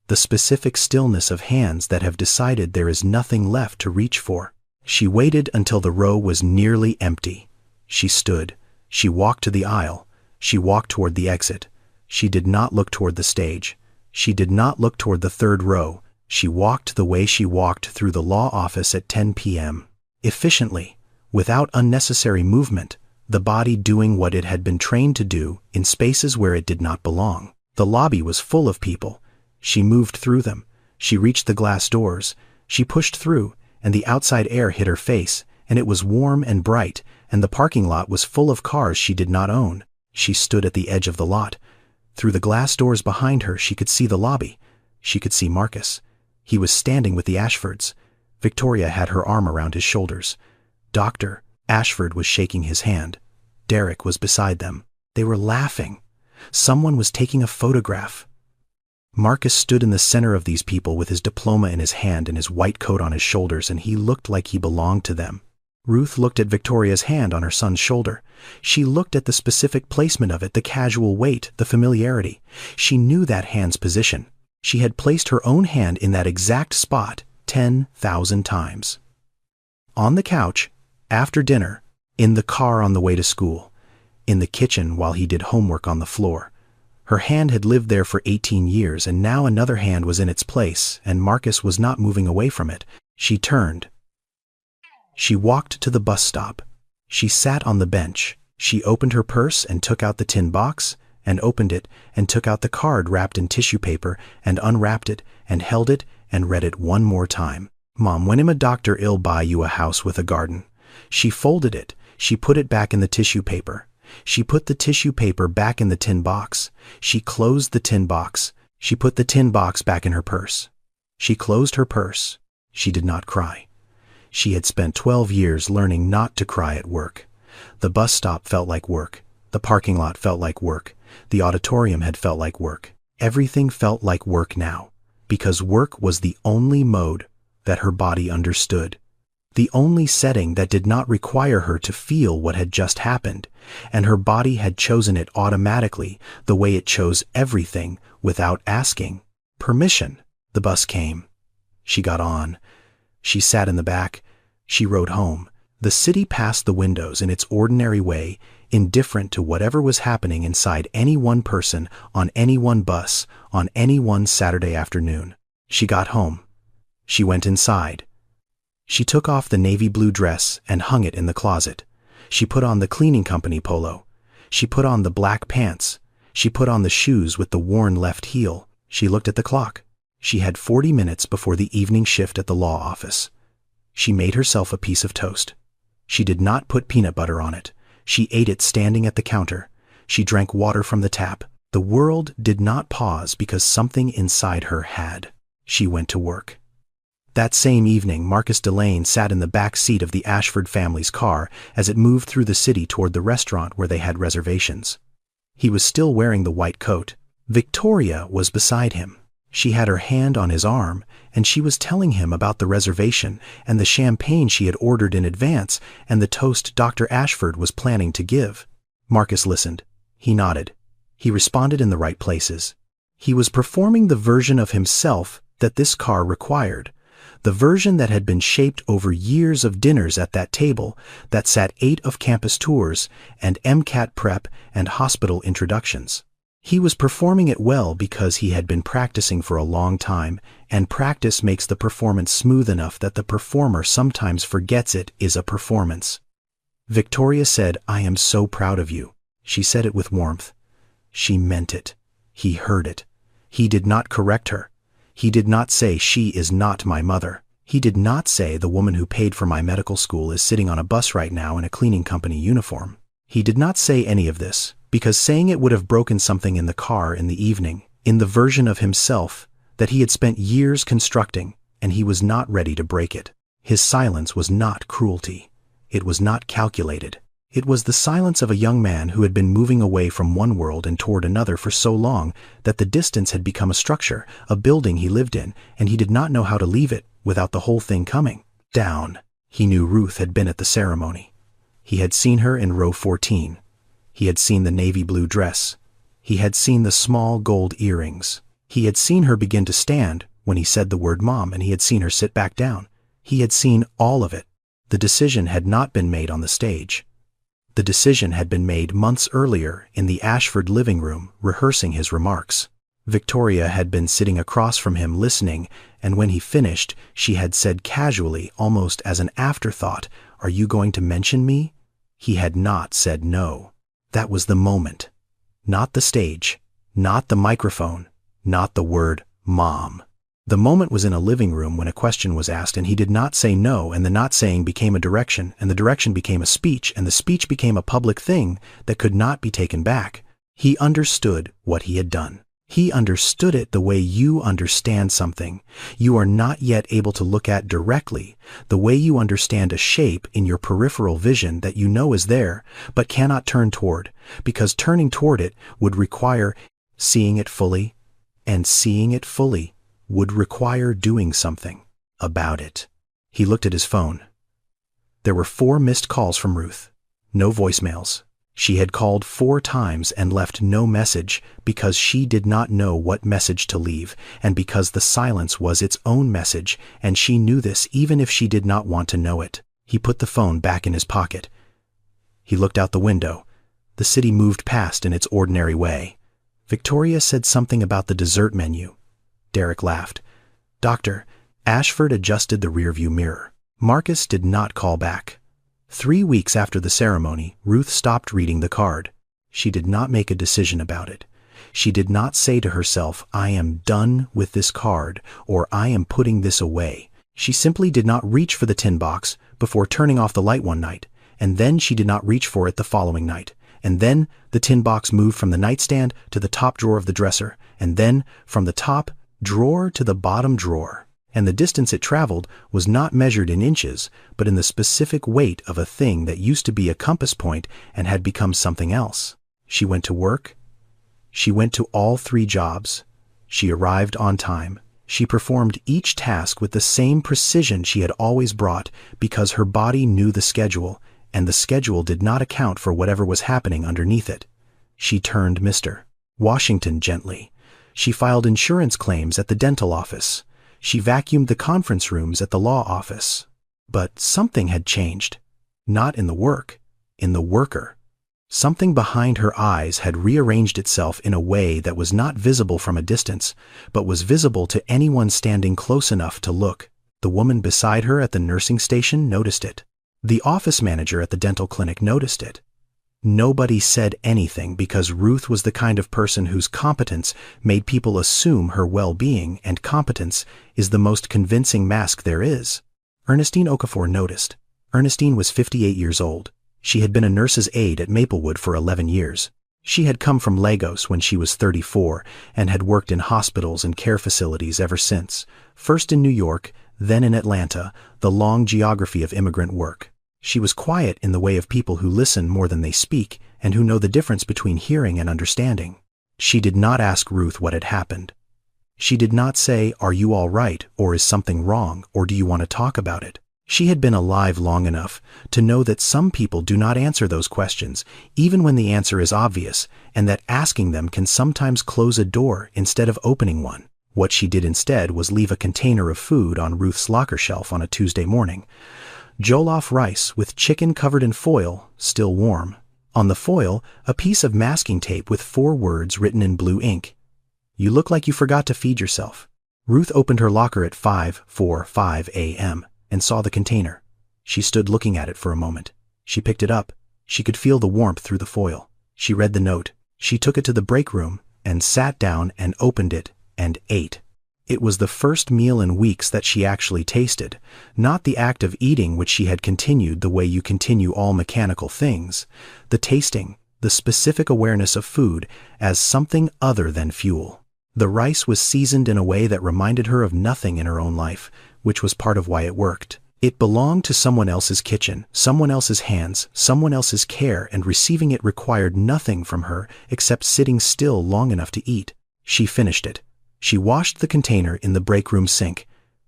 The specific stillness of hands that have decided there is nothing left to reach for. She waited until the row was nearly empty. She stood. She walked to the aisle. She walked toward the exit. She did not look toward the stage. She did not look toward the third row. She walked the way she walked through the law office at 10 p.m. Efficiently, without unnecessary movement, the body doing what it had been trained to do in spaces where it did not belong. The lobby was full of people. She moved through them. She reached the glass doors. She pushed through, and the outside air hit her face, and it was warm and bright, and the parking lot was full of cars she did not own. She stood at the edge of the lot. Through the glass doors behind her, she could see the lobby. She could see Marcus. He was standing with the Ashfords. Victoria had her arm around his shoulders. Dr. Ashford was shaking his hand. Derek was beside them. They were laughing. Someone was taking a photograph. Marcus stood in the center of these people with his diploma in his hand and his white coat on his shoulders, and he looked like he belonged to them. Ruth looked at Victoria's hand on her son's shoulder. She looked at the specific placement of it, the casual weight, the familiarity. She knew that hand's position. She had placed her own hand in that exact spot 10,000 times. On the couch, after dinner, in the car on the way to school, in the kitchen while he did homework on the floor. Her hand had lived there for 18 years, and now another hand was in its place, and Marcus was not moving away from it. She turned. She walked to the bus stop. She sat on the bench. She opened her purse and took out the tin box, and opened it, and took out the card wrapped in tissue paper, and unwrapped it, and held it, and read it one more time. Mom, when am a doctor ill buy you a house with a garden? She folded it. She put it back in the tissue paper. She put the tissue paper back in the tin box. She closed the tin box. She put the tin box back in her purse. She closed her purse. She did not cry. She had spent 12 years learning not to cry at work. The bus stop felt like work. The parking lot felt like work. The auditorium had felt like work. Everything felt like work now, because work was the only mode that her body understood. The only setting that did not require her to feel what had just happened, and her body had chosen it automatically, the way it chose everything without asking permission. The bus came. She got on. She sat in the back. She rode home. The city passed the windows in its ordinary way, indifferent to whatever was happening inside any one person, on any one bus, on any one Saturday afternoon. She got home. She went inside. She took off the navy blue dress and hung it in the closet. She put on the cleaning company polo. She put on the black pants. She put on the shoes with the worn left heel. She looked at the clock. She had 40 minutes before the evening shift at the law office. She made herself a piece of toast. She did not put peanut butter on it. She ate it standing at the counter. She drank water from the tap. The world did not pause because something inside her had. She went to work. That same evening, Marcus Delane sat in the back seat of the Ashford family's car as it moved through the city toward the restaurant where they had reservations. He was still wearing the white coat. Victoria was beside him. She had her hand on his arm, and she was telling him about the reservation and the champagne she had ordered in advance and the toast Dr. Ashford was planning to give. Marcus listened. He nodded. He responded in the right places. He was performing the version of himself that this car required. The version that had been shaped over years of dinners at that table that sat 8 of campus tours and MCAT prep and hospital introductions. He was performing it well because he had been practicing for a long time, and practice makes the performance smooth enough that the performer sometimes forgets it is a performance. Victoria said, "I am so proud of you." She said it with warmth. She meant it. He heard it. He did not correct her. He did not say, "She is not my mother." He did not say, "The woman who paid for my medical school is sitting on a bus right now in a cleaning company uniform." He did not say any of this, because saying it would have broken something in the car in the evening, in the version of himself that he had spent years constructing, and he was not ready to break it. His silence was not cruelty. It was not calculated. It was the silence of a young man who had been moving away from one world and toward another for so long that the distance had become a structure, a building he lived in, and he did not know how to leave it without the whole thing coming down. He knew Ruth had been at the ceremony. He had seen her in row 14. He had seen the navy blue dress. He had seen the small gold earrings. He had seen her begin to stand when he said the word mom, and he had seen her sit back down. He had seen all of it. The decision had not been made on the stage. The decision had been made months earlier in the Ashford living room, rehearsing his remarks. Victoria had been sitting across from him listening, and when he finished, she had said casually, almost as an afterthought, "Are you going to mention me?" He had not said no. That was the moment. Not the stage, not the microphone, not the word "mom." The moment was in a living room when a question was asked, and he did not say no, and the not saying became a direction, and the direction became a speech, and the speech became a public thing that could not be taken back. He understood what he had done. He understood it the way you understand something you are not yet able to look at directly, the way you understand a shape in your peripheral vision that you know is there, but cannot turn toward, because turning toward it would require seeing it fully, and seeing it fully would require doing something about it. He looked at his phone. There were 4 missed calls from Ruth. No voicemails. She had called 4 times and left no message because she did not know what message to leave, and because the silence was its own message, and she knew this even if she did not want to know it. He put the phone back in his pocket. He looked out the window. The city moved past in its ordinary way. Victoria said something about the dessert menu. Derek laughed. "Doctor," Ashford adjusted the rearview mirror. Marcus did not call back. 3 weeks after the ceremony, Ruth stopped reading the card. She did not make a decision about it. She did not say to herself, "I am done with this card," or "I am putting this away." She simply did not reach for the tin box before turning off the light one night, and then she did not reach for it the following night. And then the tin box moved from the nightstand to the top drawer of the dresser, and then from the top drawer to the bottom drawer. And the distance it traveled was not measured in inches, but in the specific weight of a thing that used to be a compass point and had become something else. She went to work. She went to all 3 jobs. She arrived on time. She performed each task with the same precision she had always brought because her body knew the schedule, and the schedule did not account for whatever was happening underneath it. She turned Mr. Washington gently. She filed insurance claims at the dental office. She vacuumed the conference rooms at the law office. But something had changed. Not in the work, in the worker. Something behind her eyes had rearranged itself in a way that was not visible from a distance, but was visible to anyone standing close enough to look. The woman beside her at the nursing station noticed it. The office manager at the dental clinic noticed it. Nobody said anything because Ruth was the kind of person whose competence made people assume her well-being, and competence is the most convincing mask there is. Ernestine Okafor noticed. Ernestine was 58 years old. She had been a nurse's aide at Maplewood for 11 years. She had come from Lagos when she was 34 and had worked in hospitals and care facilities ever since, first in New York, then in Atlanta, the long geography of immigrant work. She was quiet in the way of people who listen more than they speak and who know the difference between hearing and understanding. She did not ask Ruth what had happened. She did not say, "Are you all right?" or "Is something wrong?" or "Do you want to talk about it?" She had been alive long enough to know that some people do not answer those questions, even when the answer is obvious, and that asking them can sometimes close a door instead of opening one. What she did instead was leave a container of food on Ruth's locker shelf on a Tuesday morning. Jollof rice with chicken covered in foil, still warm. On the foil, a piece of masking tape with 4 words written in blue ink. "You look like you forgot to feed yourself." Ruth opened her locker at 5:45 a.m. and saw the container. She stood looking at it for a moment. She picked it up. She could feel the warmth through the foil. She read the note. She took it to the break room and sat down and opened it and ate. It was the first meal in weeks that she actually tasted, not the act of eating which she had continued the way you continue all mechanical things, the tasting, the specific awareness of food as something other than fuel. The rice was seasoned in a way that reminded her of nothing in her own life, which was part of why it worked. It belonged to someone else's kitchen, someone else's hands, someone else's care, and receiving it required nothing from her except sitting still long enough to eat. She finished it. She washed the container in the break room sink.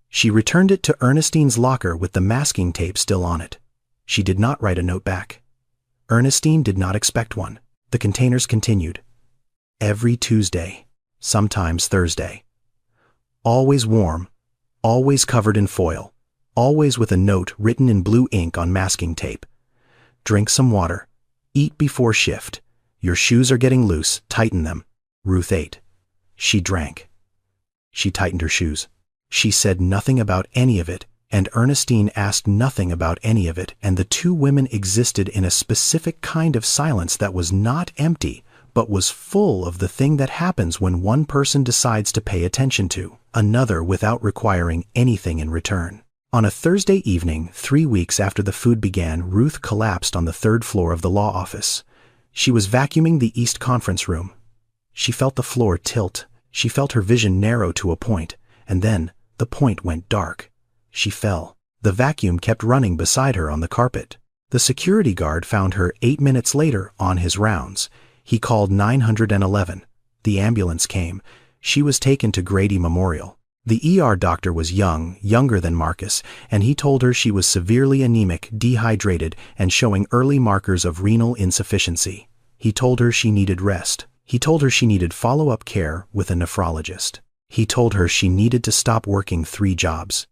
She returned it to Ernestine's locker with the masking tape still on it. She did not write a note back. Ernestine did not expect one. The containers continued. Every Tuesday, sometimes Thursday. Always warm, always covered in foil, always with a note written in blue ink on masking tape. Drink some water. Eat before shift. Your shoes are getting loose, tighten them. Ruth ate. She drank. She tightened her shoes. She said nothing about any of it, and Ernestine asked nothing about any of it, and the two women existed in a specific kind of silence that was not empty, but was full of the thing that happens when one person decides to pay attention to another without requiring anything in return. On a Thursday evening, 3 weeks after the food began, Ruth collapsed on the 3rd floor of the law office. She was vacuuming the East Conference Room. She felt the floor tilt. She felt her vision narrow to a point, and then the point went dark. She fell. The vacuum kept running beside her on the carpet. The security guard found her 8 minutes later on his rounds. He called 911. The ambulance came. She was taken to Grady Memorial. The ER doctor was younger than Marcus, and he told her she was severely anemic, dehydrated, and showing early markers of renal insufficiency. He told her she needed rest. He told her she needed follow-up care with a nephrologist. He told her she needed to stop working 3 jobs.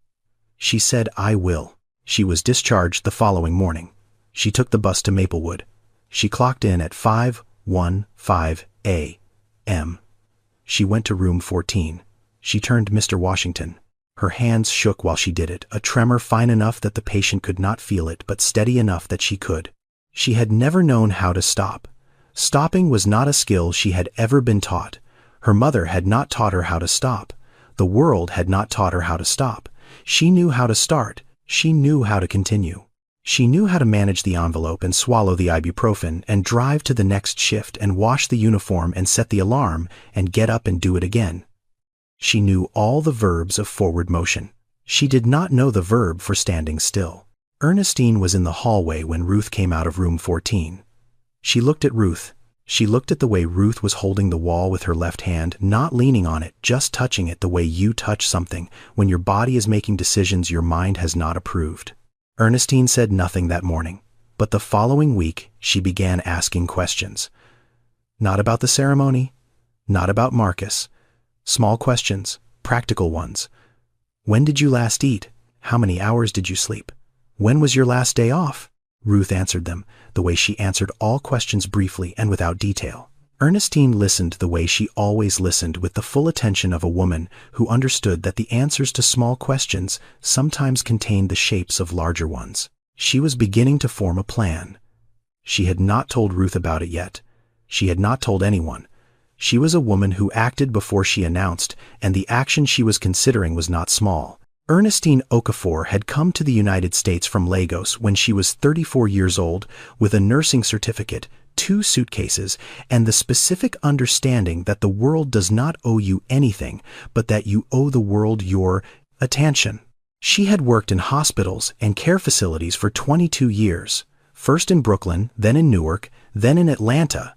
She said, "I will." She was discharged the following morning. She took the bus to Maplewood. She clocked in at 5:15 a.m. She went to room 14. She turned Mr. Washington. Her hands shook while she did it, a tremor fine enough that the patient could not feel it, but steady enough that she could. She had never known how to stop. Stopping was not a skill she had ever been taught. Her mother had not taught her how to stop. The world had not taught her how to stop. She knew how to start. She knew how to continue. She knew how to manage the envelope and swallow the ibuprofen and drive to the next shift and wash the uniform and set the alarm and get up and do it again. She knew all the verbs of forward motion. She did not know the verb for standing still. Ernestine was in the hallway when Ruth came out of room 14. She looked at Ruth. She looked at the way Ruth was holding the wall with her left hand, not leaning on it, just touching it the way you touch something when your body is making decisions your mind has not approved. Ernestine said nothing that morning, but the following week she began asking questions. Not about the ceremony, not about Marcus. Small questions, practical ones. When did you last eat? How many hours did you sleep? When was your last day off? Ruth answered them, the way she answered all questions briefly and without detail. Ernestine listened the way she always listened, with the full attention of a woman who understood that the answers to small questions sometimes contained the shapes of larger ones. She was beginning to form a plan. She had not told Ruth about it yet. She had not told anyone. She was a woman who acted before she announced, and the action she was considering was not small. Ernestine Okafor had come to the United States from Lagos when she was 34 years old with a nursing certificate, 2 suitcases, and the specific understanding that the world does not owe you anything, but that you owe the world your attention. She had worked in hospitals and care facilities for 22 years, first in Brooklyn, then in Newark, then in Atlanta.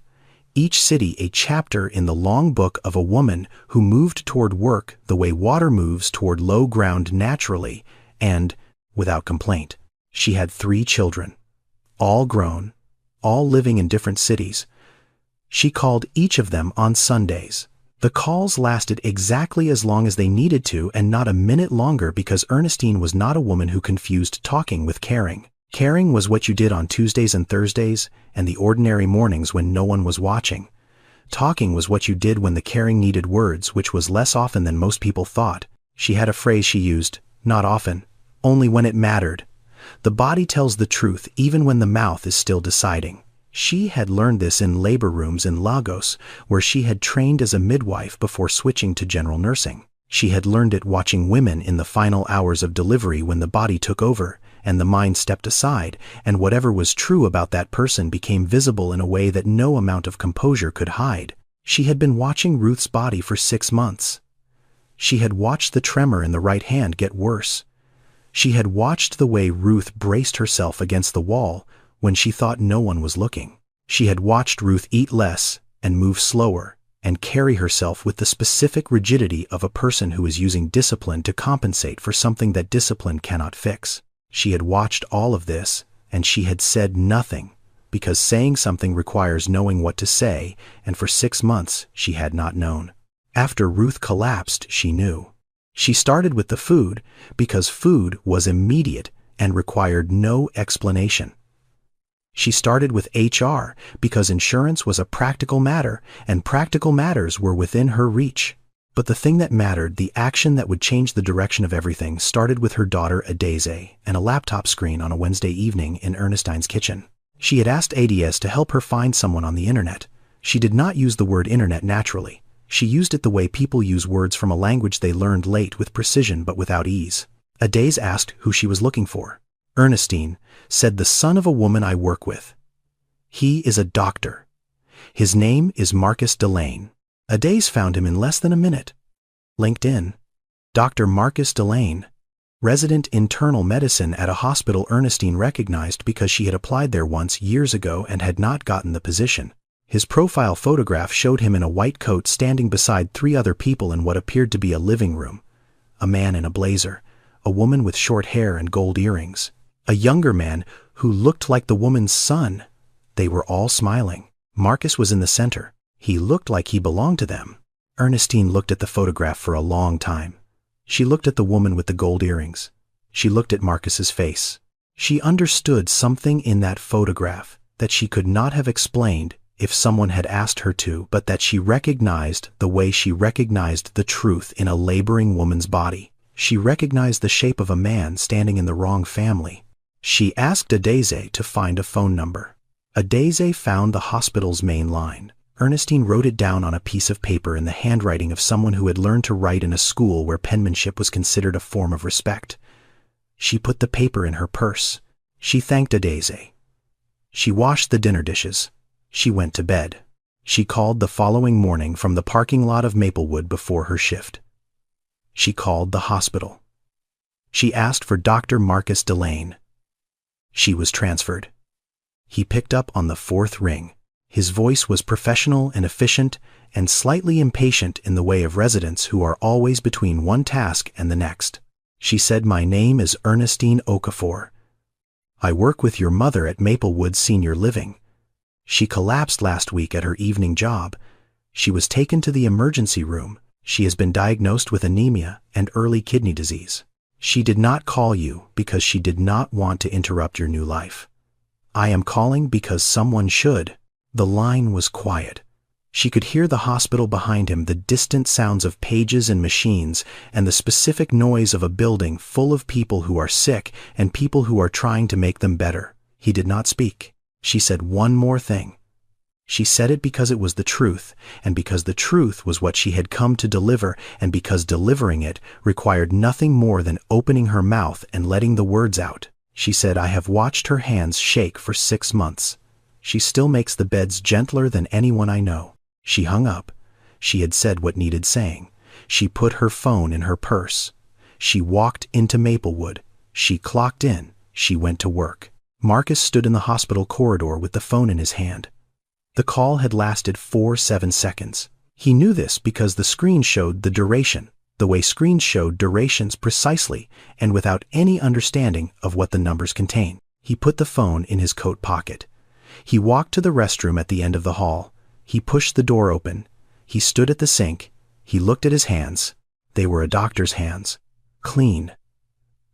Each city a chapter in the long book of a woman who moved toward work the way water moves toward low ground naturally and without complaint. She had 3 children, all grown, all living in different cities. She called each of them on Sundays. The calls lasted exactly as long as they needed to and not a minute longer, because Ernestine was not a woman who confused talking with caring. Caring was what you did on Tuesdays and Thursdays and the ordinary mornings when no one was watching. Talking was what you did when the caring needed words, which was less often than most people thought. She had a phrase she used, not often, only when it mattered. The body tells the truth even when the mouth is still deciding. She had learned this in labor rooms in Lagos, where she had trained as a midwife before switching to general nursing. She had learned it watching women in the final hours of delivery when the body took over and the mind stepped aside, and whatever was true about that person became visible in a way that no amount of composure could hide. She had been watching Ruth's body for 6 months. She had watched the tremor in the right hand get worse. She had watched the way Ruth braced herself against the wall when she thought no one was looking. She had watched Ruth eat less and move slower and carry herself with the specific rigidity of a person who is using discipline to compensate for something that discipline cannot fix. She had watched all of this, and she had said nothing, because saying something requires knowing what to say, and for 6 months she had not known. After Ruth collapsed, she knew. She started with the food, because food was immediate and required no explanation. She started with HR because insurance was a practical matter, and practical matters were within her reach. But the thing that mattered, the action that would change the direction of everything, started with her daughter Adese and a laptop screen on a Wednesday evening in Ernestine's kitchen. She had asked ADS to help her find someone on the internet. She did not use the word internet naturally. She used it the way people use words from a language they learned late, with precision but without ease. Adese asked who she was looking for. Ernestine said, "The son of a woman I work with. He is a doctor. His name is Marcus Delane." Adese found him in less than a minute. LinkedIn. Dr. Marcus Delane, resident internal medicine at a hospital Ernestine recognized because she had applied there once years ago and had not gotten the position. His profile photograph showed him in a white coat standing beside 3 other people in what appeared to be a living room. A man in a blazer, a woman with short hair and gold earrings, a younger man who looked like the woman's son. They were all smiling. Marcus was in the center. He looked like he belonged to them. Ernestine looked at the photograph for a long time. She looked at the woman with the gold earrings. She looked at Marcus's face. She understood something in that photograph that she could not have explained if someone had asked her to, but that she recognized the way she recognized the truth in a laboring woman's body. She recognized the shape of a man standing in the wrong family. She asked Adese to find a phone number. Adese found the hospital's main line. Ernestine wrote it down on a piece of paper in the handwriting of someone who had learned to write in a school where penmanship was considered a form of respect. She put the paper in her purse. She thanked Adese. She washed the dinner dishes. She went to bed. She called the following morning from the parking lot of Maplewood before her shift. She called the hospital. She asked for Dr. Marcus Delane. She was transferred. He picked up on the 4th ring. His voice was professional and efficient and slightly impatient in the way of residents who are always between one task and the next. She said, "My name is Ernestine Okafor. I work with your mother at Maplewood Senior Living. She collapsed last week at her evening job. She was taken to the emergency room. She has been diagnosed with anemia and early kidney disease. She did not call you because she did not want to interrupt your new life. I am calling because someone should." The line was quiet. She could hear the hospital behind him, the distant sounds of pages and machines, and the specific noise of a building full of people who are sick and people who are trying to make them better. He did not speak. She said one more thing. She said it because it was the truth, and because the truth was what she had come to deliver, and because delivering it required nothing more than opening her mouth and letting the words out. She said, "I have watched her hands shake for 6 months. She still makes the beds gentler than anyone I know." She hung up. She had said what needed saying. She put her phone in her purse. She walked into Maplewood. She clocked in. She went to work. Marcus stood in the hospital corridor with the phone in his hand. The call had lasted 7 seconds. He knew this because the screen showed the duration, the way screens showed durations precisely and without any understanding of what the numbers contain. He put the phone in his coat pocket. He walked to the restroom at the end of the hall. He pushed the door open. He stood at the sink. He looked at his hands. They were a doctor's hands. Clean.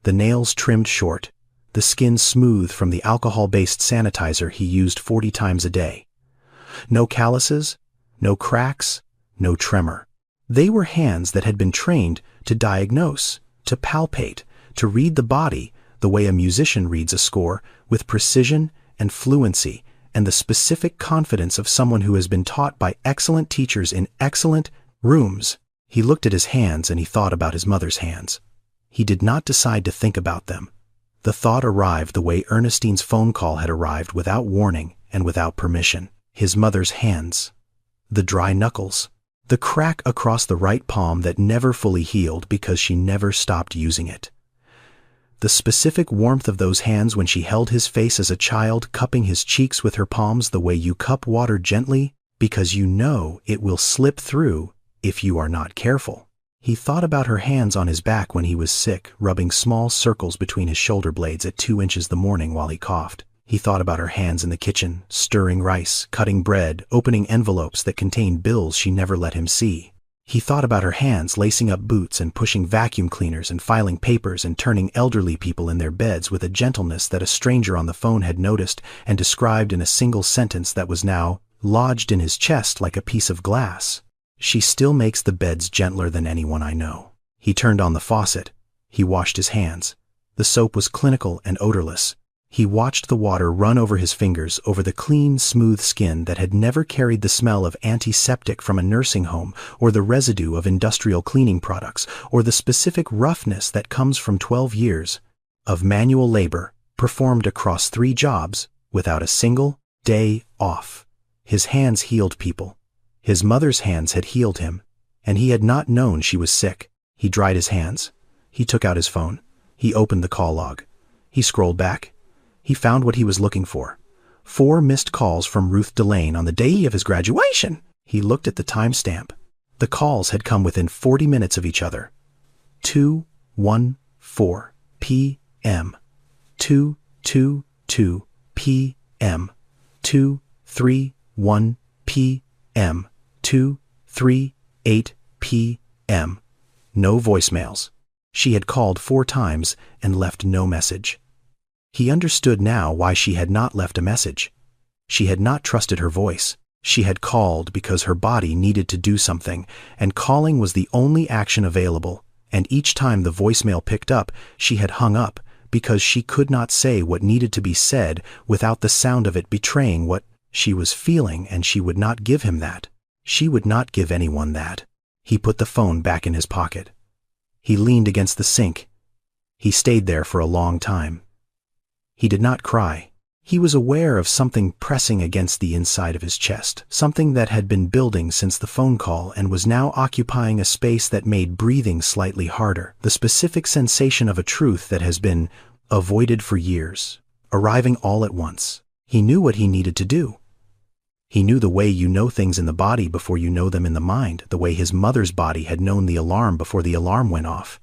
The nails trimmed short. The skin smooth from the alcohol-based sanitizer he used 40 times a day. No calluses, no cracks, no tremor. They were hands that had been trained to diagnose, to palpate, to read the body the way a musician reads a score, with precision and fluency and the specific confidence of someone who has been taught by excellent teachers in excellent rooms. He looked at his hands and he thought about his mother's hands. He did not decide to think about them. The thought arrived the way Ernestine's phone call had arrived, without warning and without permission. His mother's hands. The dry knuckles. The crack across the right palm that never fully healed because she never stopped using it. The specific warmth of those hands when she held his face as a child, cupping his cheeks with her palms the way you cup water gently, because you know it will slip through if you are not careful. He thought about her hands on his back when he was sick, rubbing small circles between his shoulder blades at 2 inches the morning while he coughed. He thought about her hands in the kitchen, stirring rice, cutting bread, opening envelopes that contained bills she never let him see. He thought about her hands lacing up boots and pushing vacuum cleaners and filing papers and turning elderly people in their beds with a gentleness that a stranger on the phone had noticed and described in a single sentence that was now lodged in his chest like a piece of glass. She still makes the beds gentler than anyone I know. He turned on the faucet. He washed his hands. The soap was clinical and odorless. He watched the water run over his fingers, over the clean, smooth skin that had never carried the smell of antiseptic from a nursing home, or the residue of industrial cleaning products, or the specific roughness that comes from 12 years of manual labor performed across 3 jobs without a single day off. His hands healed people. His mother's hands had healed him, and he had not known she was sick. He dried his hands. He took out his phone. He opened the call log. He scrolled back. He found what he was looking for. 4 missed calls from Ruth Delane on the day of his graduation. He looked at the timestamp. The calls had come within 40 minutes of each other. 2:14 p.m. 2:22 p.m. 2:31 p.m. 2:38 p.m. No voicemails. She had called 4 times and left no message. He understood now why she had not left a message. She had not trusted her voice. She had called because her body needed to do something, and calling was the only action available, and each time the voicemail picked up, she had hung up because she could not say what needed to be said without the sound of it betraying what she was feeling, and she would not give him that. She would not give anyone that. He put the phone back in his pocket. He leaned against the sink. He stayed there for a long time. He did not cry. He was aware of something pressing against the inside of his chest, something that had been building since the phone call and was now occupying a space that made breathing slightly harder, the specific sensation of a truth that has been avoided for years, arriving all at once. He knew what he needed to do. He knew the way you know things in the body before you know them in the mind, the way his mother's body had known the alarm before the alarm went off.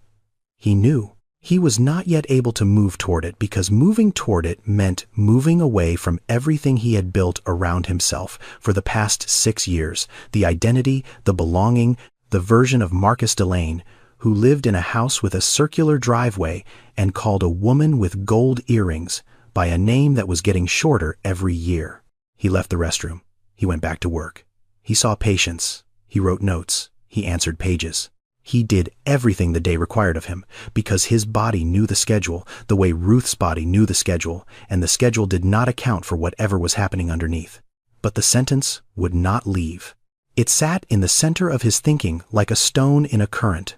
He knew. He was not yet able to move toward it because moving toward it meant moving away from everything he had built around himself for the past 6 years, the identity, the belonging, the version of Marcus Delane, who lived in a house with a circular driveway and called a woman with gold earrings by a name that was getting shorter every year. He left the restroom. He went back to work. He saw patients. He wrote notes. He answered pages. He did everything the day required of him because his body knew the schedule, the way Ruth's body knew the schedule, and the schedule did not account for whatever was happening underneath. But the sentence would not leave. It sat in the center of his thinking like a stone in a current.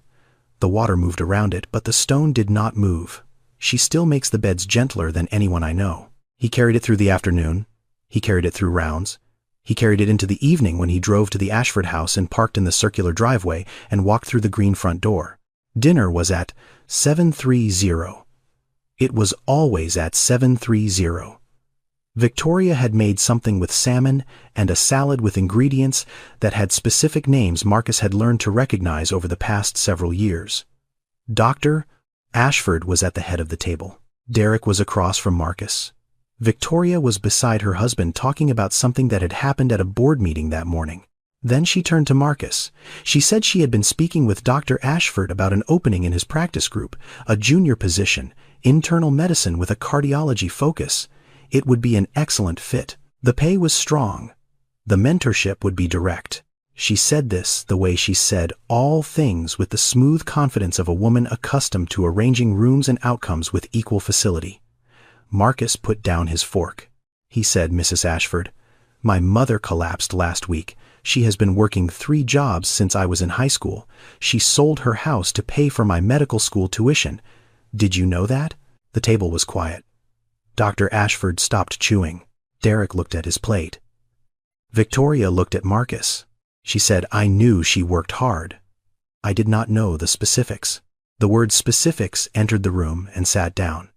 The water moved around it, but the stone did not move. She still makes the beds gentler than anyone I know. He carried it through the afternoon. He carried it through rounds. He carried it into the evening when he drove to the Ashford house and parked in the circular driveway and walked through the green front door. Dinner was at 7:30. It was always at 7:30. Victoria had made something with salmon and a salad with ingredients that had specific names Marcus had learned to recognize over the past several years. Dr. Ashford was at the head of the table. Derek was across from Marcus. Victoria was beside her husband talking about something that had happened at a board meeting that morning. Then she turned to Marcus. She said she had been speaking with Dr. Ashford about an opening in his practice group, a junior position, internal medicine with a cardiology focus. It would be an excellent fit. The pay was strong. The mentorship would be direct. She said this the way she said all things with the smooth confidence of a woman accustomed to arranging rooms and outcomes with equal facility. Marcus put down his fork. He said, "Mrs. Ashford, my mother collapsed last week. She has been working 3 jobs since I was in high school. She sold her house to pay for my medical school tuition. Did you know that?" The table was quiet. Dr. Ashford stopped chewing. Derek looked at his plate. Victoria looked at Marcus. She said, "I knew she worked hard. I did not know the specifics." The word specifics entered the room and sat down.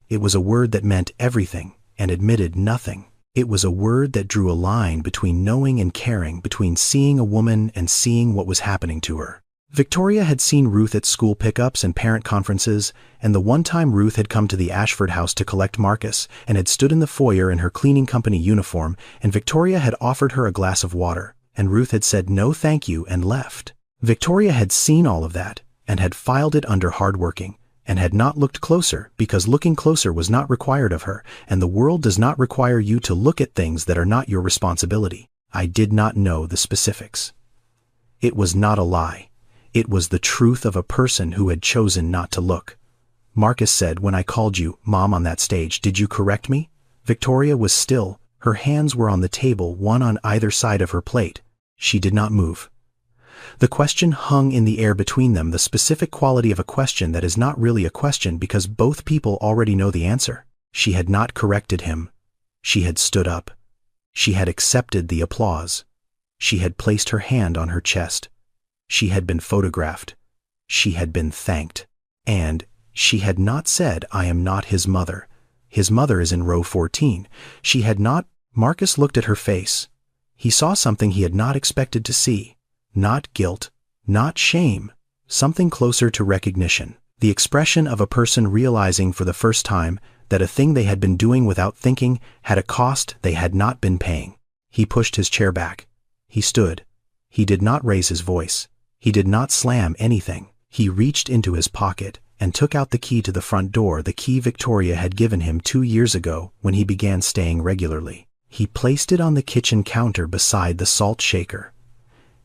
It was a word that meant everything and admitted nothing. It was a word that drew a line between knowing and caring, between seeing a woman and seeing what was happening to her. Victoria had seen Ruth at school pickups and parent conferences, and the one time Ruth had come to the Ashford house to collect Marcus and had stood in the foyer in her cleaning company uniform, and Victoria had offered her a glass of water, and Ruth had said no thank you and left. Victoria had seen all of that, and had filed it under hardworking, and had not looked closer because looking closer was not required of her, and the world does not require you to look at things that are not your responsibility. I did not know the specifics. It was not a lie. It was the truth of a person who had chosen not to look. Marcus said, when I called you, Mom, on that stage, did you correct me? Victoria was still. Her hands were on the table, one on either side of her plate. She did not move. The question hung in the air between them, the specific quality of a question that is not really a question because both people already know the answer. She had not corrected him. She had stood up. She had accepted the applause. She had placed her hand on her chest. She had been photographed. She had been thanked. And she had not said, I am not his mother. His mother is in row 14. She had not. Marcus looked at her face. He saw something he had not expected to see. Not guilt, not shame, something closer to recognition. The expression of a person realizing for the first time that a thing they had been doing without thinking had a cost they had not been paying. He pushed his chair back. He stood. He did not raise his voice. He did not slam anything. He reached into his pocket and took out the key to the front door, the key Victoria had given him 2 years ago when he began staying regularly. He placed it on the kitchen counter beside the salt shaker.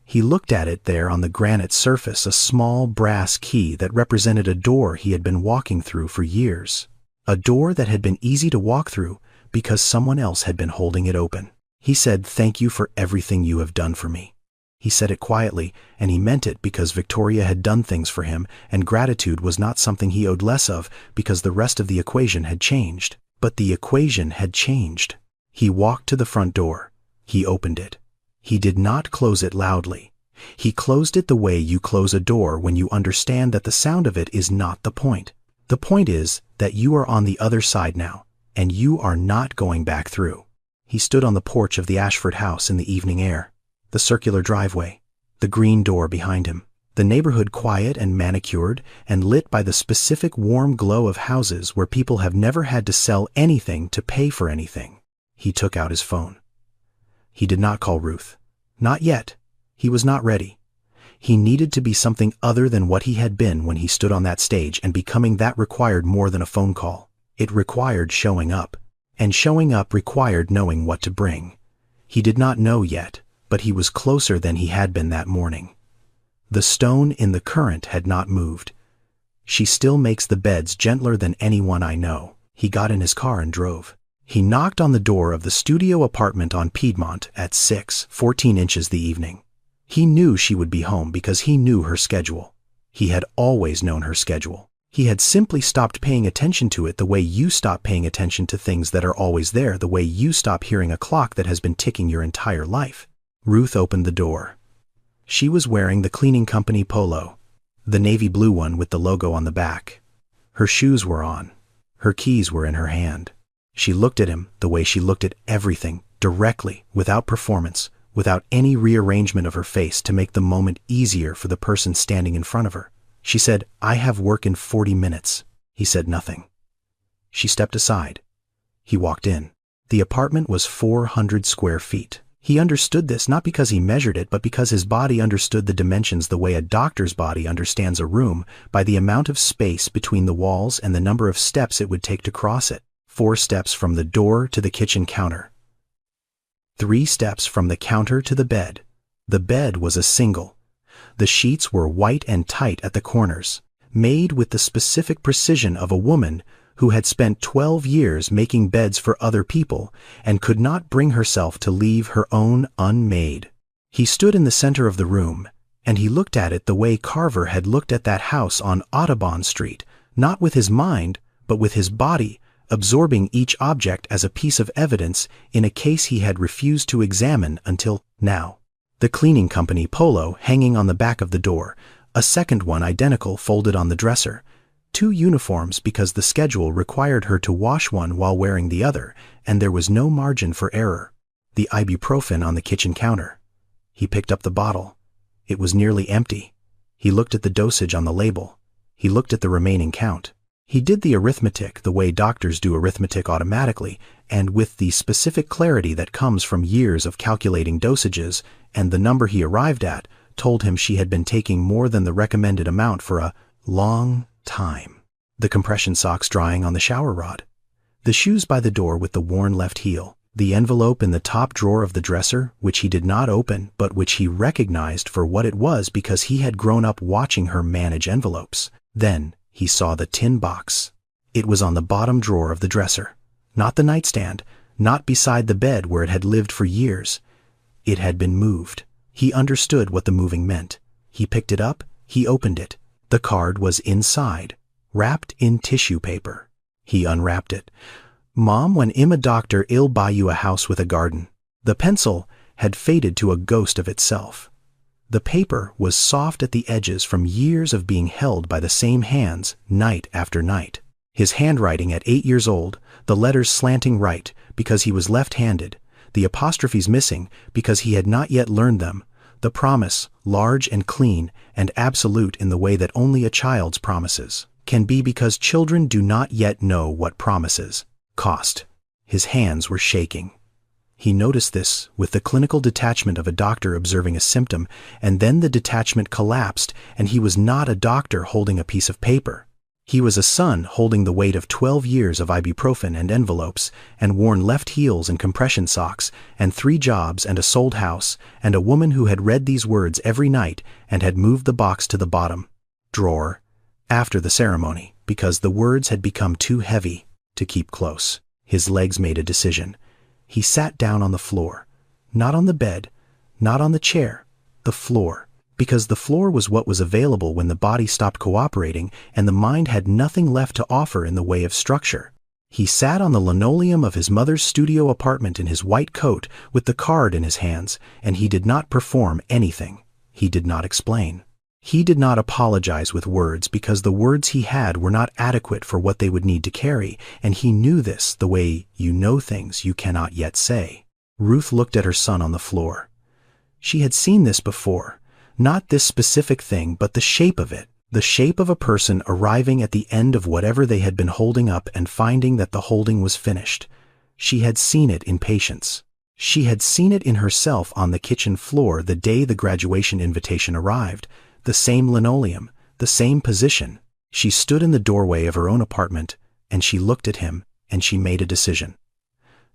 He looked at it there on the granite surface, a small brass key that represented a door he had been walking through for years. A door that had been easy to walk through because someone else had been holding it open. He said, thank you for everything you have done for me. He said it quietly, and he meant it because Victoria had done things for him, and gratitude was not something he owed less of because the rest of the equation had changed. But the equation had changed. He walked to the front door. He opened it. He did not close it loudly. He closed it the way you close a door when you understand that the sound of it is not the point. The point is that you are on the other side now, and you are not going back through. He stood on the porch of the Ashford house in the evening air. The circular driveway, the green door behind him, the neighborhood quiet and manicured and lit by the specific warm glow of houses where people have never had to sell anything to pay for anything. He took out his phone. He did not call Ruth. Not yet. He was not ready. He needed to be something other than what he had been when he stood on that stage, and becoming that required more than a phone call. It required showing up. And showing up required knowing what to bring. He did not know yet, but he was closer than he had been that morning. The stone in the current had not moved. She still makes the beds gentler than anyone I know. He got in his car and drove. He knocked on the door of the studio apartment on Piedmont at 6:14 inches the evening. He knew she would be home because he knew her schedule. He had always known her schedule. He had simply stopped paying attention to it the way you stop paying attention to things that are always there, the way you stop hearing a clock that has been ticking your entire life. Ruth opened the door. She was wearing the cleaning company polo, the navy blue one with the logo on the back. Her shoes were on. Her keys were in her hand. She looked at him the way she looked at everything, directly, without performance, without any rearrangement of her face to make the moment easier for the person standing in front of her. She said, I have work in 40 minutes. He said nothing. She stepped aside. He walked in. The apartment was 400 square feet. He understood this not because he measured it, but because his body understood the dimensions the way a doctor's body understands a room, by the amount of space between the walls and the number of steps it would take to cross it. 4 steps from the door to the kitchen counter. 3 steps from the counter to the bed. The bed was a single. The sheets were white and tight at the corners, made with the specific precision of a woman who had spent 12 years making beds for other people and could not bring herself to leave her own unmade. He stood in the center of the room, and he looked at it the way Carver had looked at that house on Audubon Street, not with his mind, but with his body, absorbing each object as a piece of evidence in a case he had refused to examine until now. The cleaning company polo hanging on the back of the door, a second one identical folded on the dresser, 2 uniforms because the schedule required her to wash one while wearing the other, and there was no margin for error. The ibuprofen on the kitchen counter. He picked up the bottle. It was nearly empty. He looked at the dosage on the label. He looked at the remaining count. He did the arithmetic the way doctors do arithmetic automatically, and with the specific clarity that comes from years of calculating dosages, and the number he arrived at, told him she had been taking more than the recommended amount for a long time. The compression socks drying on the shower rod. The shoes by the door with the worn left heel. The envelope in the top drawer of the dresser, which he did not open but which he recognized for what it was because he had grown up watching her manage envelopes. Then he saw the tin box. It was on the bottom drawer of the dresser. Not the nightstand, not beside the bed where it had lived for years. It had been moved. He understood what the moving meant. He picked it up, he opened it. The card was inside, wrapped in tissue paper. He unwrapped it. "Mom, when I'm a doctor, I'll buy you a house with a garden." The pencil had faded to a ghost of itself. The paper was soft at the edges from years of being held by the same hands night after night. His handwriting at 8 years old, the letters slanting right because he was left-handed, the apostrophes missing because he had not yet learned them, the promise, large and clean and absolute in the way that only a child's promises can be because children do not yet know what promises cost. His hands were shaking. He noticed this with the clinical detachment of a doctor observing a symptom, and then the detachment collapsed and he was not a doctor holding a piece of paper. He was a son holding the weight of 12 years of ibuprofen and envelopes, and worn left heels and compression socks, and 3 jobs and a sold house, and a woman who had read these words every night and had moved the box to the bottom drawer after the ceremony because the words had become too heavy to keep close. His legs made a decision. He sat down on the floor, not on the bed, not on the chair, the floor. Because the floor was what was available when the body stopped cooperating and the mind had nothing left to offer in the way of structure. He sat on the linoleum of his mother's studio apartment in his white coat with the card in his hands, and he did not perform anything. He did not explain. He did not apologize with words because the words he had were not adequate for what they would need to carry, and he knew this the way you know things you cannot yet say. Ruth looked at her son on the floor. She had seen this before. Not this specific thing, but the shape of it. The shape of a person arriving at the end of whatever they had been holding up and finding that the holding was finished. She had seen it in patience. She had seen it in herself on the kitchen floor the day the graduation invitation arrived. The same linoleum, the same position. She stood in the doorway of her own apartment, and she looked at him, and she made a decision.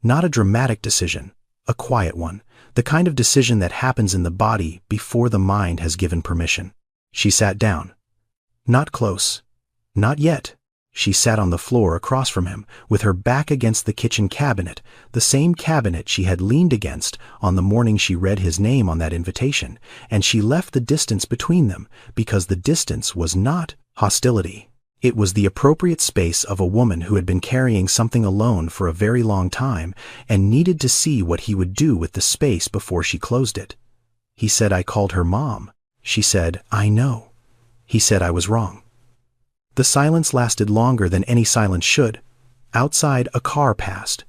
Not a dramatic decision, a quiet one. The kind of decision that happens in the body before the mind has given permission. She sat down. Not close. Not yet. She sat on the floor across from him, with her back against the kitchen cabinet, the same cabinet she had leaned against on the morning she read his name on that invitation, and she left the distance between them, because the distance was not hostility. It was the appropriate space of a woman who had been carrying something alone for a very long time and needed to see what he would do with the space before she closed it. He said, "I called her Mom." She said, "I know." He said, "I was wrong." The silence lasted longer than any silence should. Outside, a car passed.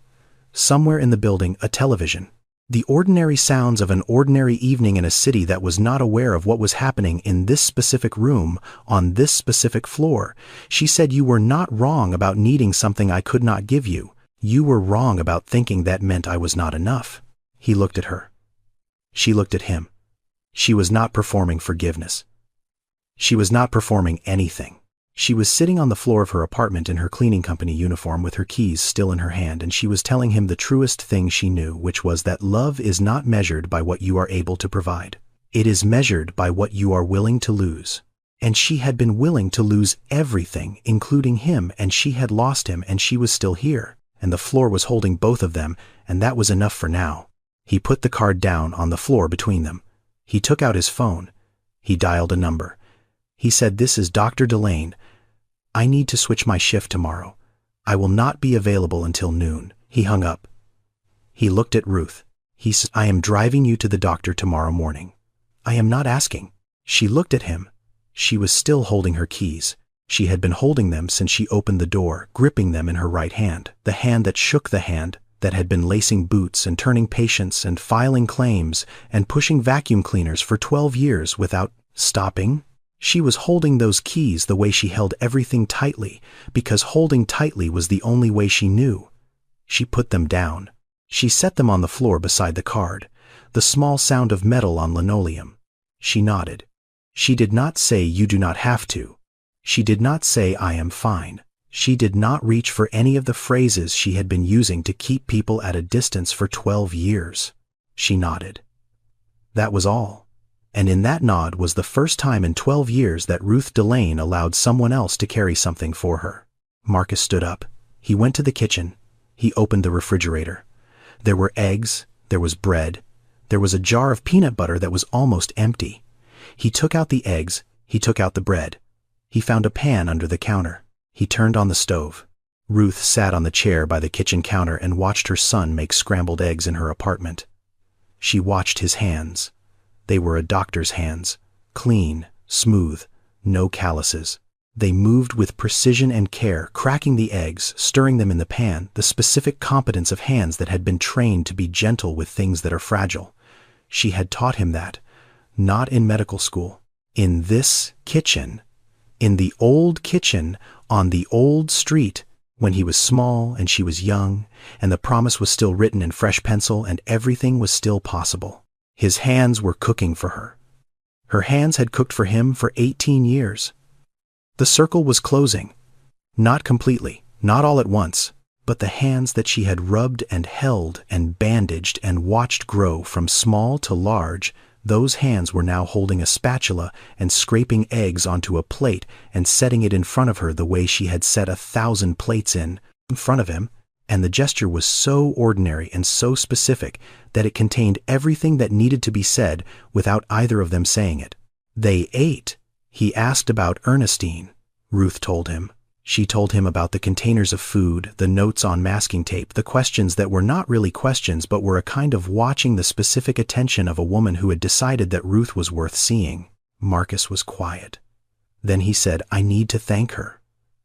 Somewhere in the building, a television. The ordinary sounds of an ordinary evening in a city that was not aware of what was happening in this specific room, on this specific floor. She said, "You were not wrong about needing something I could not give you. You were wrong about thinking that meant I was not enough." He looked at her. She looked at him. She was not performing forgiveness. She was not performing anything. She was sitting on the floor of her apartment in her cleaning company uniform with her keys still in her hand, and she was telling him the truest thing she knew, which was that love is not measured by what you are able to provide. It is measured by what you are willing to lose. And she had been willing to lose everything, including him, and she had lost him, and she was still here, and the floor was holding both of them, and that was enough for now. He put the card down on the floor between them. He took out his phone. He dialed a number. He said, "This is Dr. Delane. I need to switch my shift tomorrow. I will not be available until noon." He hung up. He looked at Ruth. He said, "I am driving you to the doctor tomorrow morning." "I am not asking." She looked at him. She was still holding her keys. She had been holding them since she opened the door, gripping them in her right hand, the hand that shook the hand that had been lacing boots and turning patients and filing claims and pushing vacuum cleaners for 12 years without stopping. She was holding those keys the way she held everything tightly, because holding tightly was the only way she knew. She put them down. She set them on the floor beside the card, the small sound of metal on linoleum. She nodded. She did not say you do not have to. She did not say I am fine. She did not reach for any of the phrases she had been using to keep people at a distance for 12 years. She nodded. That was all. And in that nod was the first time in 12 years that Ruth Delane allowed someone else to carry something for her. Marcus stood up. He went to the kitchen. He opened the refrigerator. There were eggs. There was bread. There was a jar of peanut butter that was almost empty. He took out the eggs. He took out the bread. He found a pan under the counter. He turned on the stove. Ruth sat on the chair by the kitchen counter and watched her son make scrambled eggs in her apartment. She watched his hands. They were a doctor's hands, clean, smooth, no calluses. They moved with precision and care, cracking the eggs, stirring them in the pan, the specific competence of hands that had been trained to be gentle with things that are fragile. She had taught him that, not in medical school. In this kitchen, in the old kitchen on the old street, when he was small and she was young, and the promise was still written in fresh pencil and everything was still possible. His hands were cooking for her. Her hands had cooked for him for 18 years. The circle was closing. Not completely, not all at once, but the hands that she had rubbed and held and bandaged and watched grow from small to large, those hands were now holding a spatula and scraping eggs onto a plate and setting it in front of her the way she had set 1,000 plates in front of him, and the gesture was so ordinary and so specific that it contained everything that needed to be said without either of them saying it. They ate. He asked about Ernestine. Ruth told him. She told him about the containers of food, the notes on masking tape, the questions that were not really questions but were a kind of watching the specific attention of a woman who had decided that Ruth was worth seeing. Marcus was quiet. Then he said, I need to thank her.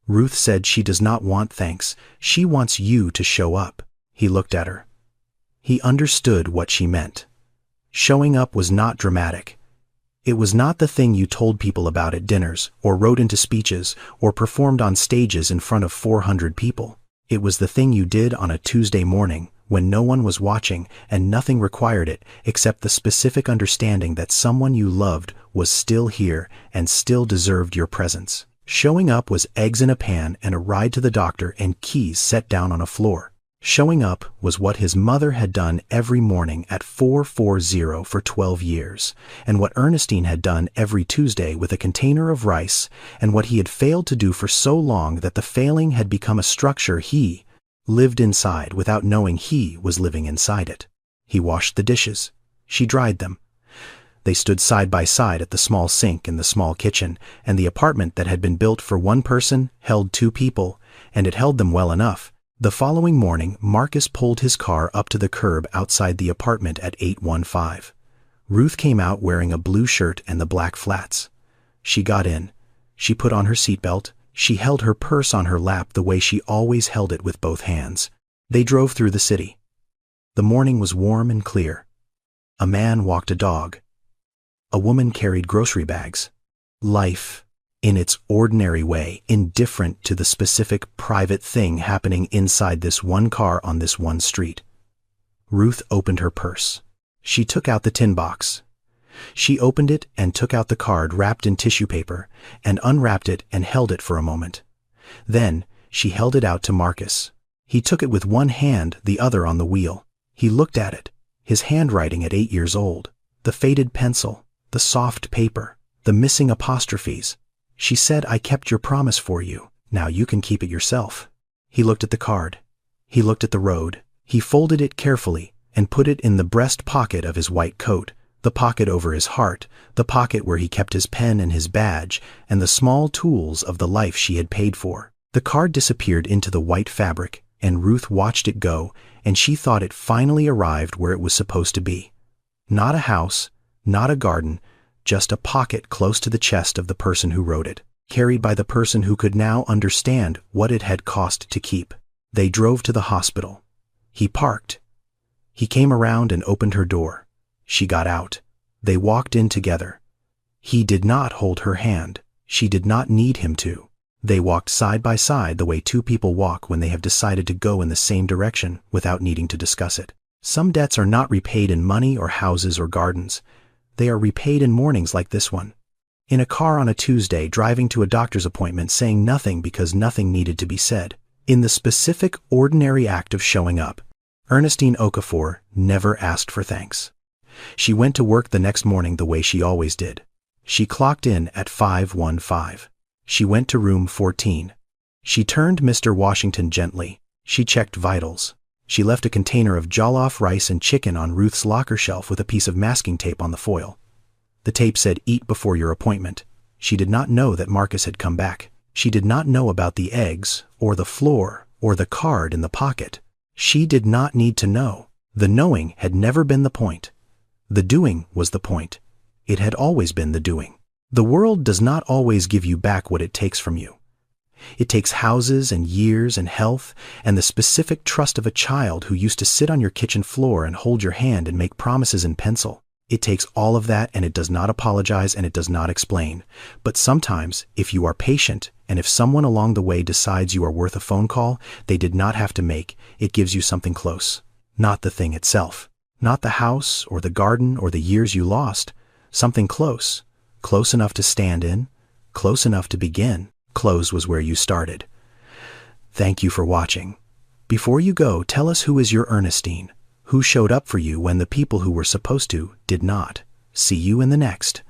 Ruth said she does not want thanks. She wants you to show up. He looked at her. He understood what she meant. Showing up was not dramatic. It was not the thing you told people about at dinners, or wrote into speeches, or performed on stages in front of 400 people. It was the thing you did on a Tuesday morning, when no one was watching and nothing required it except the specific understanding that someone you loved was still here and still deserved your presence. Showing up was eggs in a pan and a ride to the doctor and keys set down on a floor. Showing up was what his mother had done every morning at 440 for 12 years, and what Ernestine had done every Tuesday with a container of rice, and what he had failed to do for so long that the failing had become a structure he lived inside without knowing he was living inside it. He washed the dishes. She dried them. They stood side by side at the small sink in the small kitchen, and the apartment that had been built for one person held 2 people, and it held them well enough. The following morning, Marcus pulled his car up to the curb outside the apartment at 815. Ruth came out wearing a blue shirt and the black flats. She got in. She put on her seatbelt. She held her purse on her lap the way she always held it with both hands. They drove through the city. The morning was warm and clear. A man walked a dog. A woman carried grocery bags. Life, in its ordinary way, indifferent to the specific private thing happening inside this one car on this one street. Ruth opened her purse. She took out the tin box. She opened it and took out the card wrapped in tissue paper and unwrapped it and held it for a moment. Then she held it out to Marcus. He took it with one hand, the other on the wheel. He looked at it, his handwriting at 8 years old, the faded pencil, the soft paper, the missing apostrophes. She said, I kept your promise for you. Now you can keep it yourself. He looked at the card. He looked at the road. He folded it carefully and put it in the breast pocket of his white coat, the pocket over his heart, the pocket where he kept his pen and his badge, and the small tools of the life she had paid for. The card disappeared into the white fabric, and Ruth watched it go, and she thought it finally arrived where it was supposed to be. Not a house, not a garden, just a pocket close to the chest of the person who wrote it, carried by the person who could now understand what it had cost to keep. They drove to the hospital. He parked. He came around and opened her door. She got out. They walked in together. He did not hold her hand. She did not need him to. They walked side by side the way 2 people walk when they have decided to go in the same direction without needing to discuss it. Some debts are not repaid in money or houses or gardens. They are repaid in mornings like this one. In a car on a Tuesday, driving to a doctor's appointment, saying nothing because nothing needed to be said. In the specific, ordinary act of showing up. Ernestine Okafor never asked for thanks. She went to work the next morning the way she always did. She clocked in at 5:15. She went to room 14. She turned Mr. Washington gently. She checked vitals. She left a container of jollof rice and chicken on Ruth's locker shelf with a piece of masking tape on the foil. The tape said, "Eat before your appointment." She did not know that Marcus had come back. She did not know about the eggs, or the floor, or the card in the pocket. She did not need to know. The knowing had never been the point. The doing was the point. It had always been the doing. The world does not always give you back what it takes from you. It takes houses and years and health and the specific trust of a child who used to sit on your kitchen floor and hold your hand and make promises in pencil. It takes all of that, and it does not apologize and it does not explain. But sometimes, if you are patient and if someone along the way decides you are worth a phone call they did not have to make, it gives you something close. Not the thing itself. Not the house or the garden or the years you lost. Something close. Close enough to stand in. Close enough to begin. Close was where you started. Thank you for watching. Before you go, tell us, who is your Ernestine? Who showed up for you when the people who were supposed to did not? See you in the next.